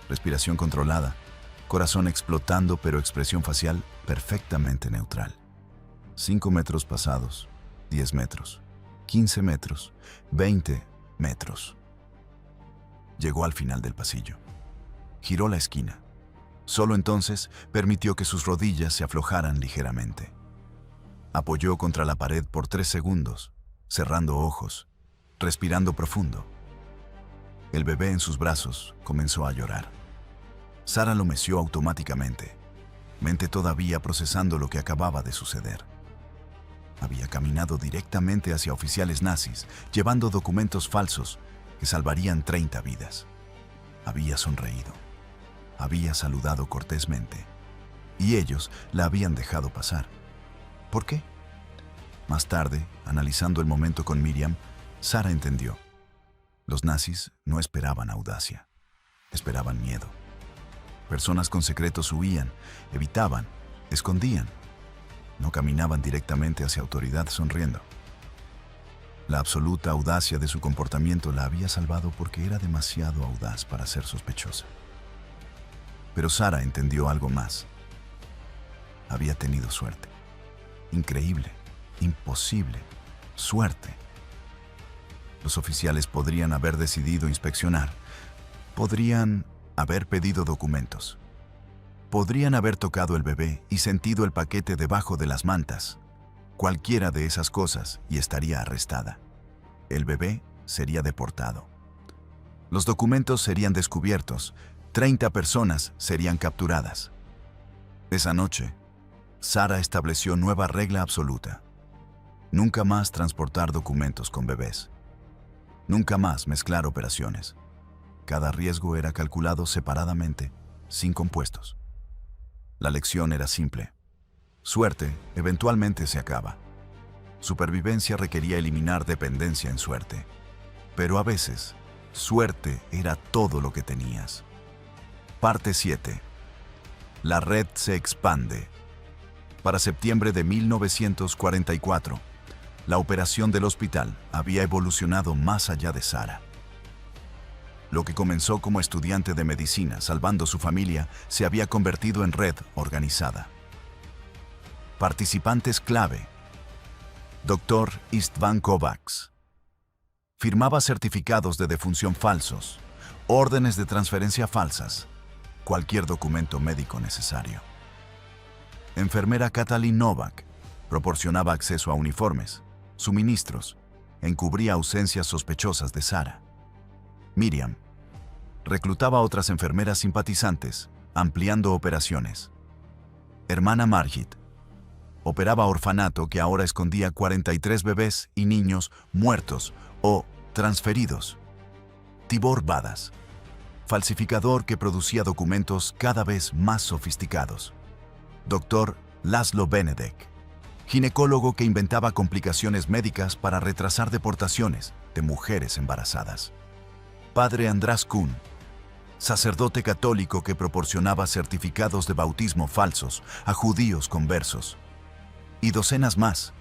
[SPEAKER 1] Respiración controlada. Corazón explotando, pero expresión facial perfectamente neutral. 5 metros pasados. 10 metros. 15 metros. 20 metros. Llegó al final del pasillo. Giró la esquina. Solo entonces permitió que sus rodillas se aflojaran ligeramente. Apoyó contra la pared por 3 segundos, cerrando ojos, respirando profundo. El bebé en sus brazos comenzó a llorar. Sara lo meció automáticamente, mente todavía procesando lo que acababa de suceder. Había caminado directamente hacia oficiales nazis, llevando documentos falsos que salvarían 30 vidas. Había sonreído. Había saludado cortésmente. Y ellos la habían dejado pasar. ¿Por qué? Más tarde, analizando el momento con Miriam, Sara entendió. Los nazis no esperaban audacia. Esperaban miedo. Personas con secretos huían, evitaban, escondían. No caminaban directamente hacia autoridad sonriendo. La absoluta audacia de su comportamiento la había salvado porque era demasiado audaz para ser sospechosa. Pero Sara entendió algo más. Había tenido suerte. Increíble, imposible, suerte. Los oficiales podrían haber decidido inspeccionar. Podrían haber pedido documentos. Podrían haber tocado el bebé y sentido el paquete debajo de las mantas. Cualquiera de esas cosas y estaría arrestada. El bebé sería deportado. Los documentos serían descubiertos. 30 personas serían capturadas. Esa noche, Sara estableció nueva regla absoluta. Nunca más transportar documentos con bebés. Nunca más mezclar operaciones. Cada riesgo era calculado separadamente, sin compuestos. La lección era simple. Suerte eventualmente se acaba. Supervivencia requería eliminar dependencia en suerte. Pero a veces, suerte era todo lo que tenías. Parte 7. La red se expande. Para septiembre de 1944, la operación del hospital había evolucionado más allá de Sara. Lo que comenzó como estudiante de medicina, salvando su familia, se había convertido en red organizada. Participantes clave. Dr. Istvan Kovacs. Firmaba certificados de defunción falsos, órdenes de transferencia falsas, cualquier documento médico necesario. Enfermera Katalin Novak. Proporcionaba acceso a uniformes, suministros, encubría ausencias sospechosas de Sara. Miriam. Reclutaba a otras enfermeras simpatizantes, ampliando operaciones. Hermana Margit. Operaba orfanato que ahora escondía 43 bebés y niños muertos o transferidos. Tibor Badas. Falsificador que producía documentos cada vez más sofisticados. Dr. Laszlo Benedek. Ginecólogo que inventaba complicaciones médicas para retrasar deportaciones de mujeres embarazadas. Padre András Kuhn. Sacerdote católico que proporcionaba certificados de bautismo falsos a judíos conversos. Y docenas más.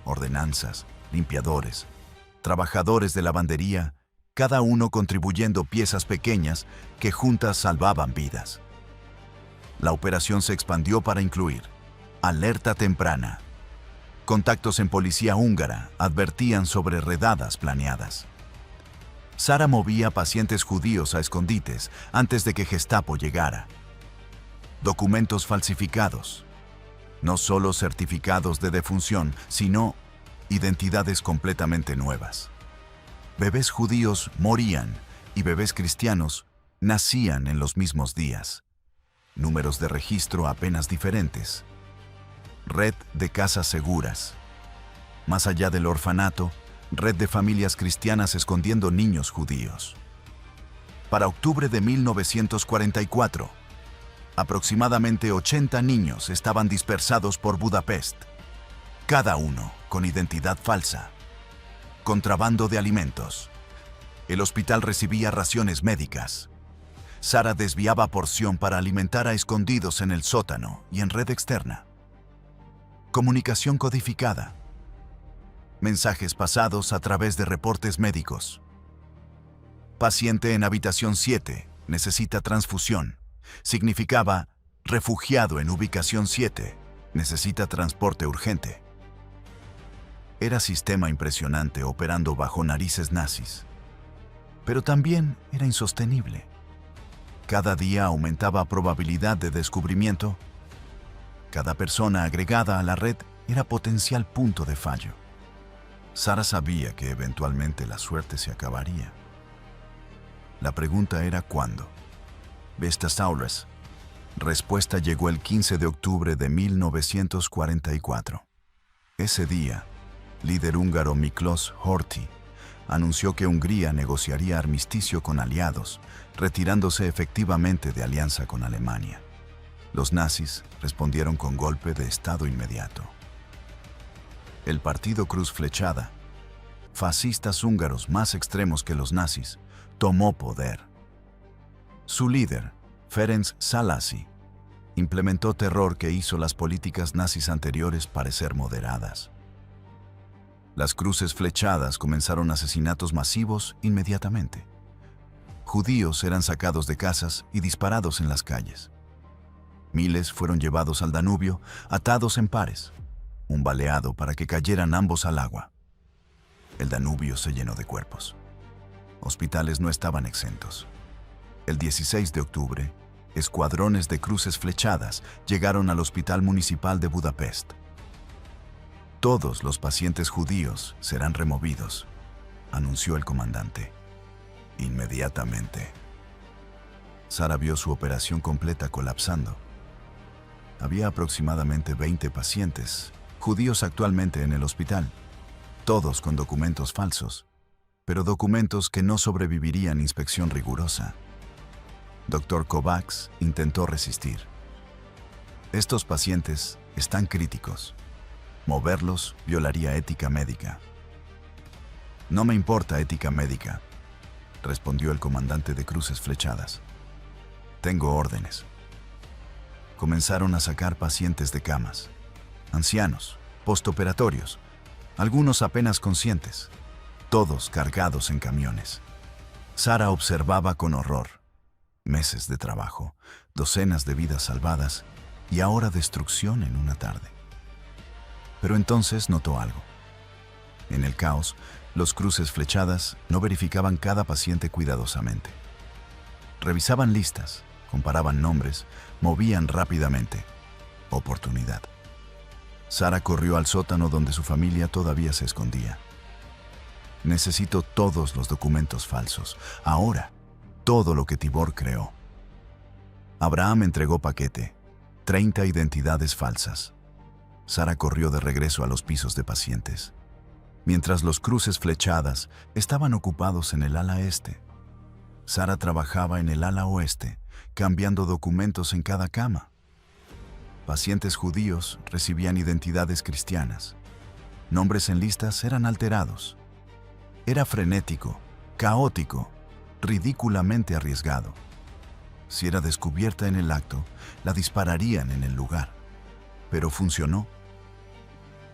[SPEAKER 1] Ordenanzas, limpiadores, trabajadores de lavandería, cada uno contribuyendo piezas pequeñas que juntas salvaban vidas. La operación se expandió para incluir alerta temprana. Contactos en policía húngara advertían sobre redadas planeadas. Sara movía pacientes judíos a escondites antes de que Gestapo llegara. Documentos falsificados. No solo certificados de defunción, sino identidades completamente nuevas. Bebés judíos morían y bebés cristianos nacían en los mismos días. Números de registro apenas diferentes. Red de casas seguras. Más allá del orfanato, red de familias cristianas escondiendo niños judíos. Para octubre de 1944, aproximadamente 80 niños estaban dispersados por Budapest, cada uno con identidad falsa. Contrabando de alimentos. El hospital recibía raciones médicas. Sara desviaba porción para alimentar a escondidos en el sótano y en red externa. Comunicación codificada. Mensajes pasados a través de reportes médicos. Paciente en habitación 7, necesita transfusión. Significaba refugiado en ubicación 7, necesita transporte urgente. Era sistema impresionante operando bajo narices nazis. Pero también era insostenible. Cada día aumentaba probabilidad de descubrimiento. Cada persona agregada a la red era potencial punto de fallo. Sara sabía que eventualmente la suerte se acabaría. La pregunta era ¿cuándo? Vestasaurus. Respuesta llegó el 15 de octubre de 1944. Ese día, líder húngaro Miklós Horthy anunció que Hungría negociaría armisticio con aliados, retirándose efectivamente de alianza con Alemania. Los nazis respondieron con golpe de Estado inmediato. El partido Cruz Flechada, fascistas húngaros más extremos que los nazis, tomó poder. Su líder, Ferenc Szálasi, implementó terror que hizo las políticas nazis anteriores parecer moderadas. Las cruces flechadas comenzaron asesinatos masivos inmediatamente. Judíos eran sacados de casas y disparados en las calles. Miles fueron llevados al Danubio, atados en pares, un baleado para que cayeran ambos al agua. El Danubio se llenó de cuerpos. Hospitales no estaban exentos. El 16 de octubre, escuadrones de cruces flechadas llegaron al Hospital Municipal de Budapest. Todos los pacientes judíos serán removidos, anunció el comandante. Inmediatamente. Sara vio su operación completa colapsando. Había aproximadamente 20 pacientes, judíos actualmente en el hospital, todos con documentos falsos, pero documentos que no sobrevivirían inspección rigurosa. Dr. Kovacs intentó resistir. Estos pacientes están críticos. Moverlos violaría ética médica. No me importa ética médica, respondió el comandante de cruces flechadas. Tengo órdenes. Comenzaron a sacar pacientes de camas, ancianos, postoperatorios, algunos apenas conscientes, todos cargados en camiones. Sara observaba con horror. Meses de trabajo, docenas de vidas salvadas y ahora destrucción en una tarde. Pero entonces notó algo. En el caos, los cruces flechadas no verificaban cada paciente cuidadosamente. Revisaban listas, comparaban nombres, movían rápidamente. Oportunidad. Sara corrió al sótano donde su familia todavía se escondía. Necesito todos los documentos falsos. Ahora, todo lo que Tibor creó. Abraham entregó paquete. 30 identidades falsas. Sara corrió de regreso a los pisos de pacientes, mientras los cruces flechadas estaban ocupados en el ala este. Sara trabajaba en el ala oeste, cambiando documentos en cada cama. Pacientes judíos recibían identidades cristianas. Nombres en listas eran alterados. Era frenético, caótico, ridículamente arriesgado. Si era descubierta en el acto, la dispararían en el lugar. Pero funcionó.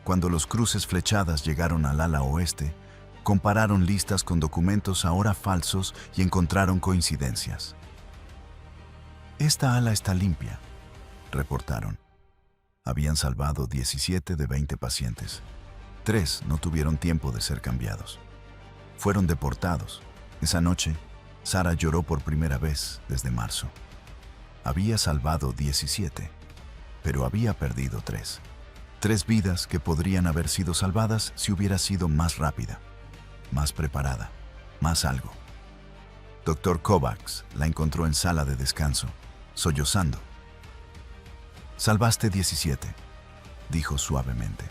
[SPEAKER 1] Cuando los cruces flechadas llegaron al ala oeste, compararon listas con documentos ahora falsos y encontraron coincidencias. Esta ala está limpia, reportaron. Habían salvado 17 de 20 pacientes. 3 no tuvieron tiempo de ser cambiados. Fueron deportados. Esa noche, Sara lloró por primera vez desde marzo. Había salvado 17, pero había perdido 3. 3 vidas que podrían haber sido salvadas si hubiera sido más rápida, más preparada, más algo. Dr. Kovacs la encontró en sala de descanso, sollozando. Salvaste 17, dijo suavemente.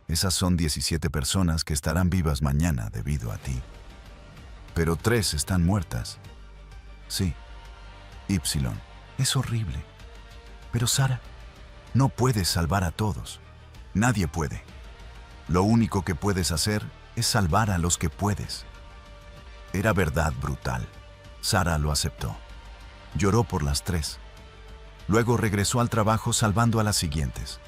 [SPEAKER 1] Esas son 17 personas que estarán vivas mañana debido a ti. Pero 3 están muertas. Sí, Y. Es horrible. Pero Sara, no puedes salvar a todos. Nadie puede. Lo único que puedes hacer es salvar a los que puedes. Era verdad brutal. Sara lo aceptó. Lloró por las 3. Luego regresó al trabajo salvando a las siguientes,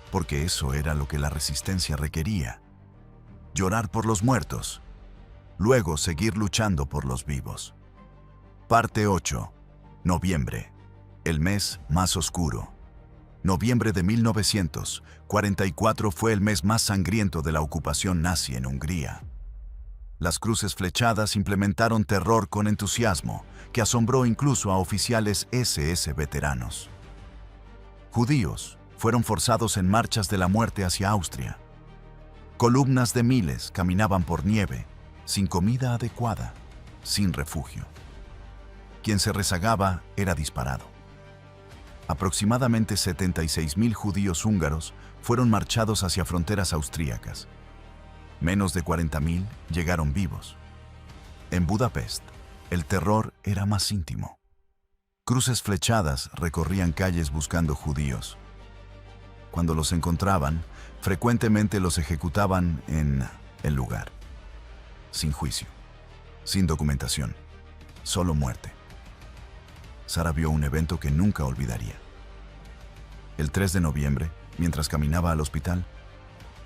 [SPEAKER 1] porque eso era lo que la resistencia requería. Llorar por los muertos. Luego seguir luchando por los vivos. Parte 8. Noviembre. El mes más oscuro. Noviembre de 1944 fue el mes más sangriento de la ocupación nazi en Hungría. Las cruces flechadas implementaron terror con entusiasmo, que asombró incluso a oficiales SS veteranos. Judíos fueron forzados en marchas de la muerte hacia Austria. Columnas de miles caminaban por nieve, sin comida adecuada, sin refugio. Quien se rezagaba era disparado. Aproximadamente 76.000 judíos húngaros fueron marchados hacia fronteras austríacas. Menos de 40.000 llegaron vivos. En Budapest, el terror era más íntimo. Cruces flechadas recorrían calles buscando judíos. Cuando los encontraban, frecuentemente los ejecutaban en el lugar. Sin juicio, sin documentación, solo muerte. Sara vio un evento que nunca olvidaría. El 3 de noviembre, mientras caminaba al hospital,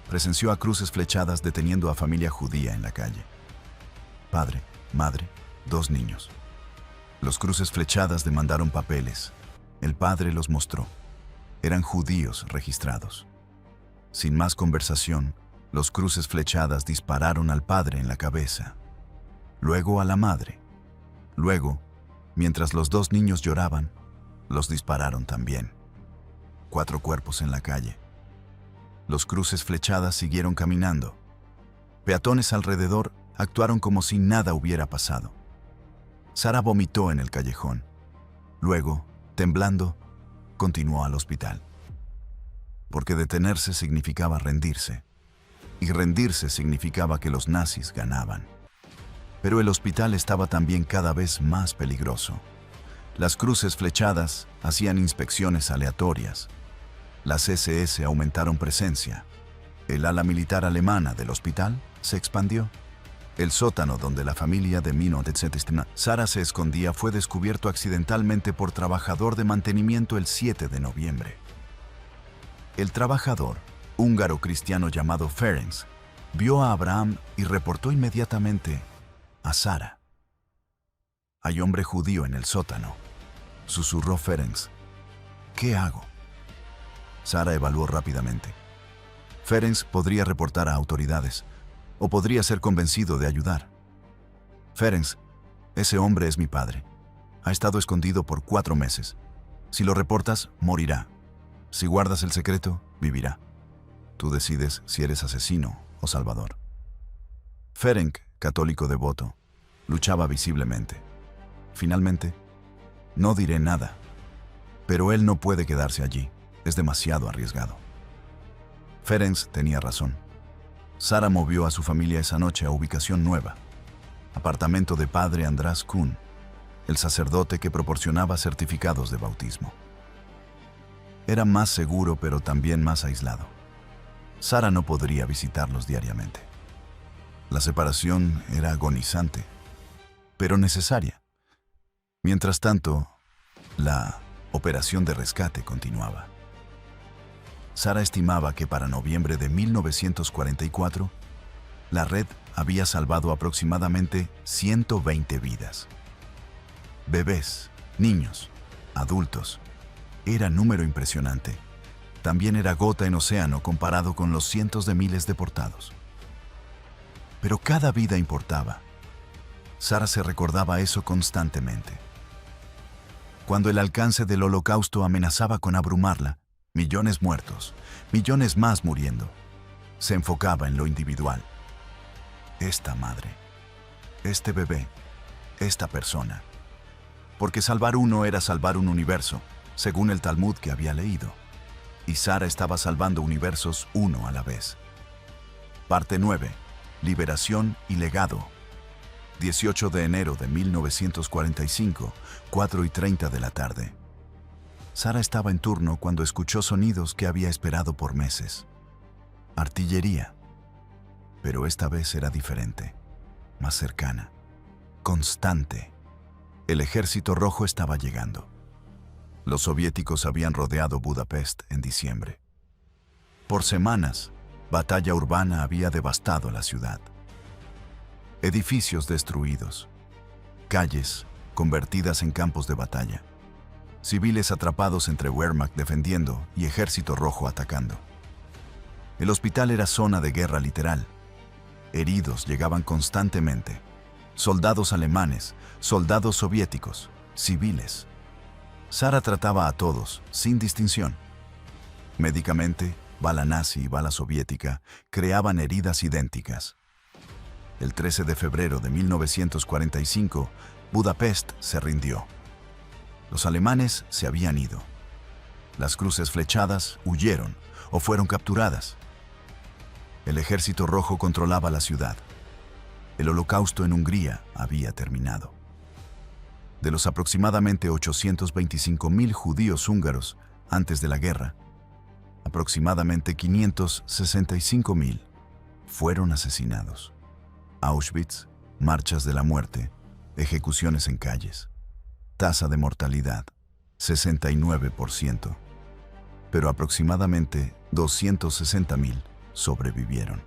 [SPEAKER 1] presenció a cruces flechadas deteniendo a familia judía en la calle. Padre, madre, 2 niños. Los cruces flechadas demandaron papeles. El padre los mostró. Eran judíos registrados. Sin más conversación, los cruces flechadas dispararon al padre en la cabeza. Luego a la madre. Luego, mientras los 2 niños lloraban, los dispararon también. 4 cuerpos en la calle. Los cruces flechadas siguieron caminando. Peatones alrededor actuaron como si nada hubiera pasado. Sara vomitó en el callejón. Luego, temblando, continuó al hospital. Porque detenerse significaba rendirse. Y rendirse significaba que los nazis ganaban. Pero el hospital estaba también cada vez más peligroso. Las cruces flechadas hacían inspecciones aleatorias. Las SS aumentaron presencia. El ala militar alemana del hospital se expandió. El sótano donde la familia de Sara se escondía fue descubierto accidentalmente por trabajador de mantenimiento el 7 de noviembre. El trabajador, húngaro cristiano llamado Ferenc, vio a Abraham y reportó inmediatamente a Sara. Hay hombre judío en el sótano, susurró Ferenc. ¿Qué hago? Sara evaluó rápidamente. Ferenc podría reportar a autoridades, o podría ser convencido de ayudar. Ferenc, ese hombre es mi padre. Ha estado escondido por 4 meses. Si lo reportas, morirá. Si guardas el secreto, vivirá. Tú decides si eres asesino o salvador. Ferenc, católico devoto, luchaba visiblemente. Finalmente, no diré nada. Pero él no puede quedarse allí. Es demasiado arriesgado. Ferenc tenía razón. Sara movió a su familia esa noche a ubicación nueva. Apartamento de padre András Kuhn, el sacerdote que proporcionaba certificados de bautismo. Era más seguro, pero también más aislado. Sara no podría visitarlos diariamente. La separación era agonizante, pero necesaria. Mientras tanto, la operación de rescate continuaba. Sara estimaba que para noviembre de 1944, la red había salvado aproximadamente 120 vidas. Bebés, niños, adultos. Era número impresionante. También era gota en océano comparado con los cientos de miles deportados. Pero cada vida importaba. Sara se recordaba eso constantemente. Cuando el alcance del holocausto amenazaba con abrumarla, millones muertos, millones más muriendo, se enfocaba en lo individual. Esta madre, este bebé, esta persona. Porque salvar uno era salvar un universo, según el Talmud que había leído. Y Sara estaba salvando universos uno a la vez. Parte 9. Liberación y legado. 18 de enero de 1945, 4:30 de la tarde. Sara estaba en turno cuando escuchó sonidos que había esperado por meses. Artillería. Pero esta vez era diferente, más cercana, constante. El ejército rojo estaba llegando. Los soviéticos habían rodeado Budapest en diciembre. Por semanas, batalla urbana había devastado la ciudad. Edificios destruidos, calles convertidas en campos de batalla, civiles atrapados entre Wehrmacht defendiendo y ejército rojo atacando. El hospital era zona de guerra literal. Heridos llegaban constantemente. Soldados alemanes, soldados soviéticos, civiles. Sara trataba a todos, sin distinción. Médicamente, bala nazi y bala soviética creaban heridas idénticas. El 13 de febrero de 1945, Budapest se rindió. Los alemanes se habían ido. Las cruces flechadas huyeron o fueron capturadas. El ejército rojo controlaba la ciudad. El holocausto en Hungría había terminado. De los aproximadamente 825.000 judíos húngaros antes de la guerra, aproximadamente 565.000 fueron asesinados. Auschwitz, marchas de la muerte, ejecuciones en calles. Tasa de mortalidad, 69%. Pero aproximadamente 260.000 sobrevivieron.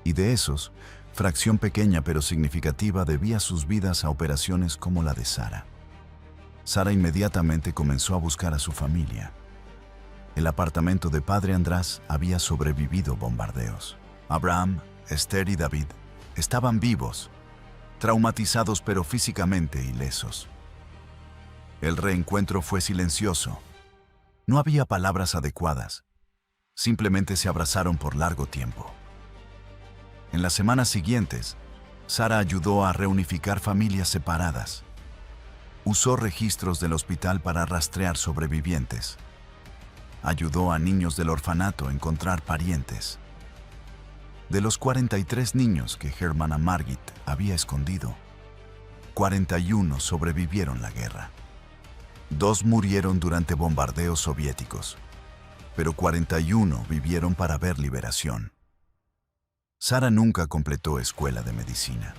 [SPEAKER 1] Y de esos, fracción pequeña pero significativa debía sus vidas a operaciones como la de Sara. Sara inmediatamente comenzó a buscar a su familia. El apartamento de padre András había sobrevivido bombardeos. Abraham, Esther y David estaban vivos, traumatizados pero físicamente ilesos. El reencuentro fue silencioso. No había palabras adecuadas. Simplemente se abrazaron por largo tiempo. En las semanas siguientes, Sara ayudó a reunificar familias separadas. Usó registros del hospital para rastrear sobrevivientes. Ayudó a niños del orfanato a encontrar parientes. De los 43 niños que Hermann Margit había escondido, 41 sobrevivieron la guerra. 2 murieron durante bombardeos soviéticos, pero 41 vivieron para ver liberación. Sara nunca completó escuela de medicina.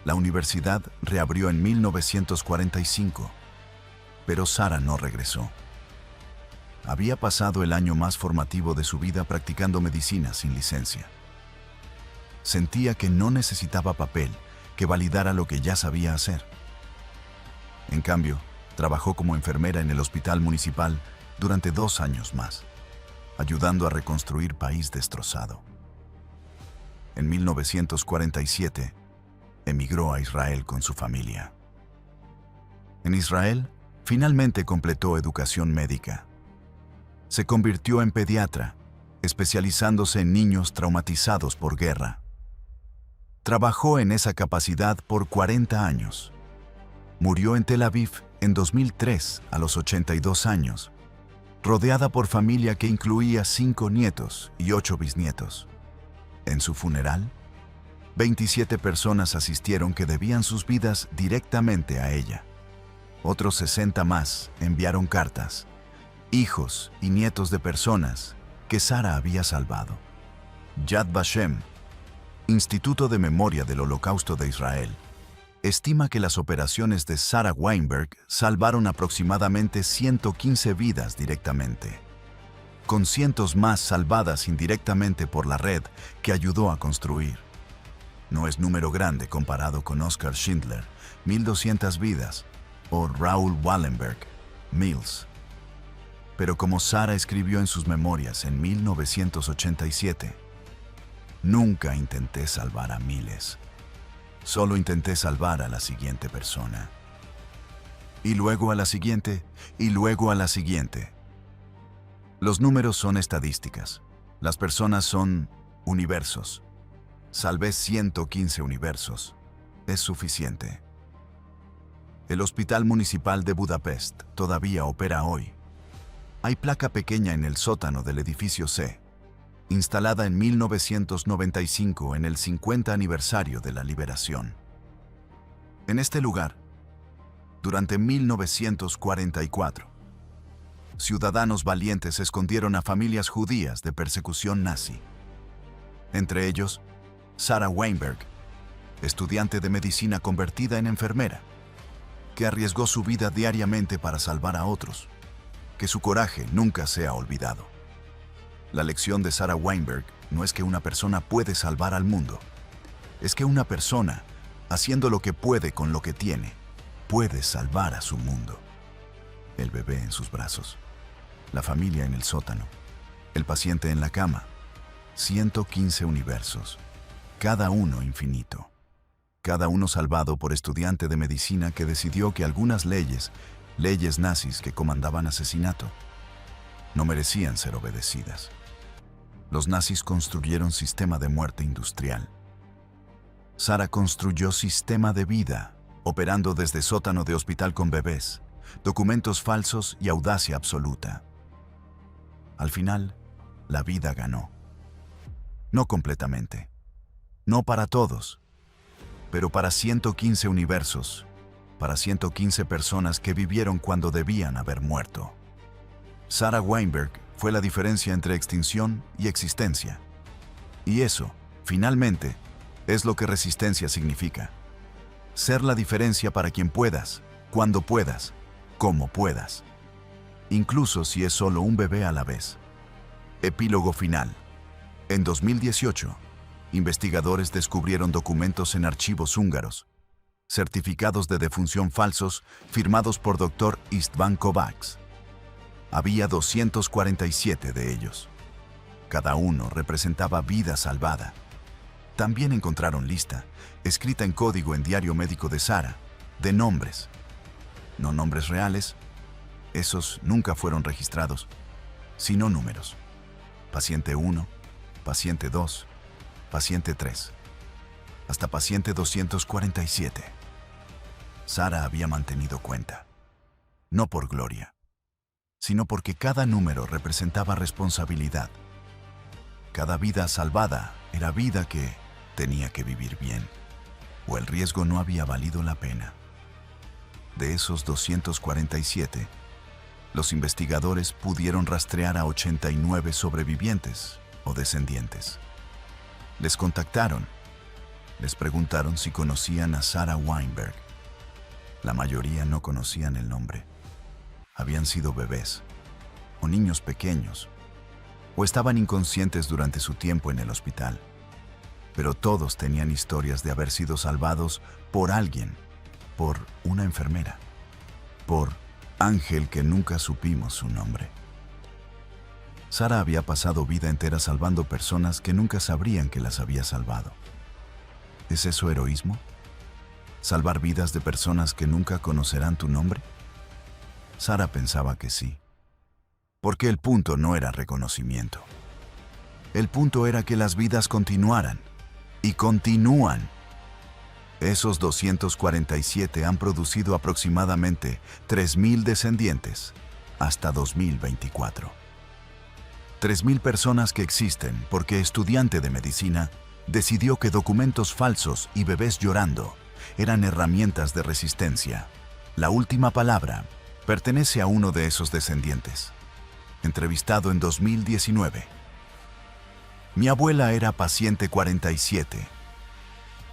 [SPEAKER 1] La universidad reabrió en 1945, pero Sara no regresó. Había pasado el año más formativo de su vida practicando medicina sin licencia. Sentía que no necesitaba papel que validara lo que ya sabía hacer. En cambio, trabajó como enfermera en el hospital municipal durante 2 años más, ayudando a reconstruir país destrozado. En 1947, emigró a Israel con su familia. En Israel, finalmente completó educación médica. Se convirtió en pediatra, especializándose en niños traumatizados por guerra. Trabajó en esa capacidad por 40 años. Murió en Tel Aviv en 2003 a los 82 años, rodeada por familia que incluía 5 nietos y 8 bisnietos. En su funeral, 27 personas asistieron que debían sus vidas directamente a ella. Otros 60 más enviaron cartas, hijos y nietos de personas que Sara había salvado. Yad Vashem, Instituto de Memoria del Holocausto de Israel, estima que las operaciones de Sara Weinberg salvaron aproximadamente 115 vidas directamente, con cientos más salvadas indirectamente por la red que ayudó a construir. No es número grande comparado con Oskar Schindler, 1.200 vidas, o Raoul Wallenberg, Mills. Pero como Sara escribió en sus memorias en 1987, nunca intenté salvar a miles. Solo intenté salvar a la siguiente persona. Y luego a la siguiente, y luego a la siguiente. Los números son estadísticas. Las personas son universos. Salvé 115 universos. Es suficiente. El Hospital Municipal de Budapest todavía opera hoy. Hay placa pequeña en el sótano del edificio C, instalada en 1995 en el 50 aniversario de la liberación. En este lugar, durante 1944, ciudadanos valientes escondieron a familias judías de persecución nazi. Entre ellos, Sara Weinberg, estudiante de medicina convertida en enfermera, que arriesgó su vida diariamente para salvar a otros. Que su coraje nunca sea olvidado. La lección de Sara Weinberg no es que una persona puede salvar al mundo, es que una persona, haciendo lo que puede con lo que tiene, puede salvar a su mundo. El bebé en sus brazos, la familia en el sótano, el paciente en la cama, 115 universos, cada uno infinito. Cada uno salvado por estudiante de medicina que decidió que algunas leyes nazis que comandaban asesinato, no merecían ser obedecidas. Los nazis construyeron sistema de muerte industrial. Sara construyó sistema de vida, operando desde sótano de hospital con bebés, documentos falsos y audacia absoluta. Al final, la vida ganó. No completamente. No para todos, pero para 115 universos, para 115 personas que vivieron cuando debían haber muerto. Sara Weinberg fue la diferencia entre extinción y existencia. Y eso, finalmente, es lo que resistencia significa. Ser la diferencia para quien puedas, cuando puedas, como puedas. Incluso si es solo un bebé a la vez. Epílogo final. En 2018, investigadores descubrieron documentos en archivos húngaros, certificados de defunción falsos firmados por Dr. István Kovács. Había 247 de ellos. Cada uno representaba vida salvada. También encontraron lista, escrita en código en diario médico de Sara, de nombres. No nombres reales, esos nunca fueron registrados, sino números. Paciente 1, paciente 2, paciente 3, hasta paciente 247. Sara había mantenido cuenta, no por gloria, sino porque cada número representaba responsabilidad. Cada vida salvada era vida que tenía que vivir bien, o el riesgo no había valido la pena. De esos 247, los investigadores pudieron rastrear a 89 sobrevivientes o descendientes. Les contactaron, les preguntaron si conocían a Sara Weinberg. La mayoría no conocían el nombre. Habían sido bebés, o niños pequeños, o estaban inconscientes durante su tiempo en el hospital. Pero todos tenían historias de haber sido salvados por alguien, por una enfermera. por Ángel, que nunca supimos su nombre. Sara había pasado vida entera salvando personas que nunca sabrían que las había salvado. ¿Es eso heroísmo? ¿Salvar vidas de personas que nunca conocerán tu nombre? Sara pensaba que sí. Porque el punto no era reconocimiento. El punto era que las vidas continuaran. Y continúan. Esos 247 han producido aproximadamente 3.000 descendientes hasta 2024. 3.000 personas que existen porque estudiante de medicina decidió que documentos falsos y bebés llorando eran herramientas de resistencia. La última palabra pertenece a uno de esos descendientes. Entrevistado en 2019. Mi abuela era paciente 47.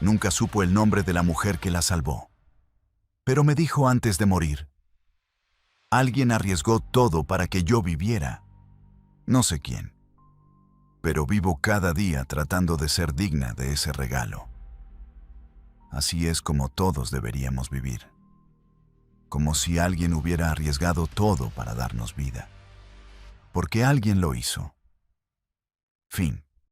[SPEAKER 1] Nunca supo el nombre de la mujer que la salvó. Pero me dijo antes de morir: alguien arriesgó todo para que yo viviera. No sé quién. Pero vivo cada día tratando de ser digna de ese regalo. Así es como todos deberíamos vivir. Como si alguien hubiera arriesgado todo para darnos vida. Porque alguien lo hizo. Fin.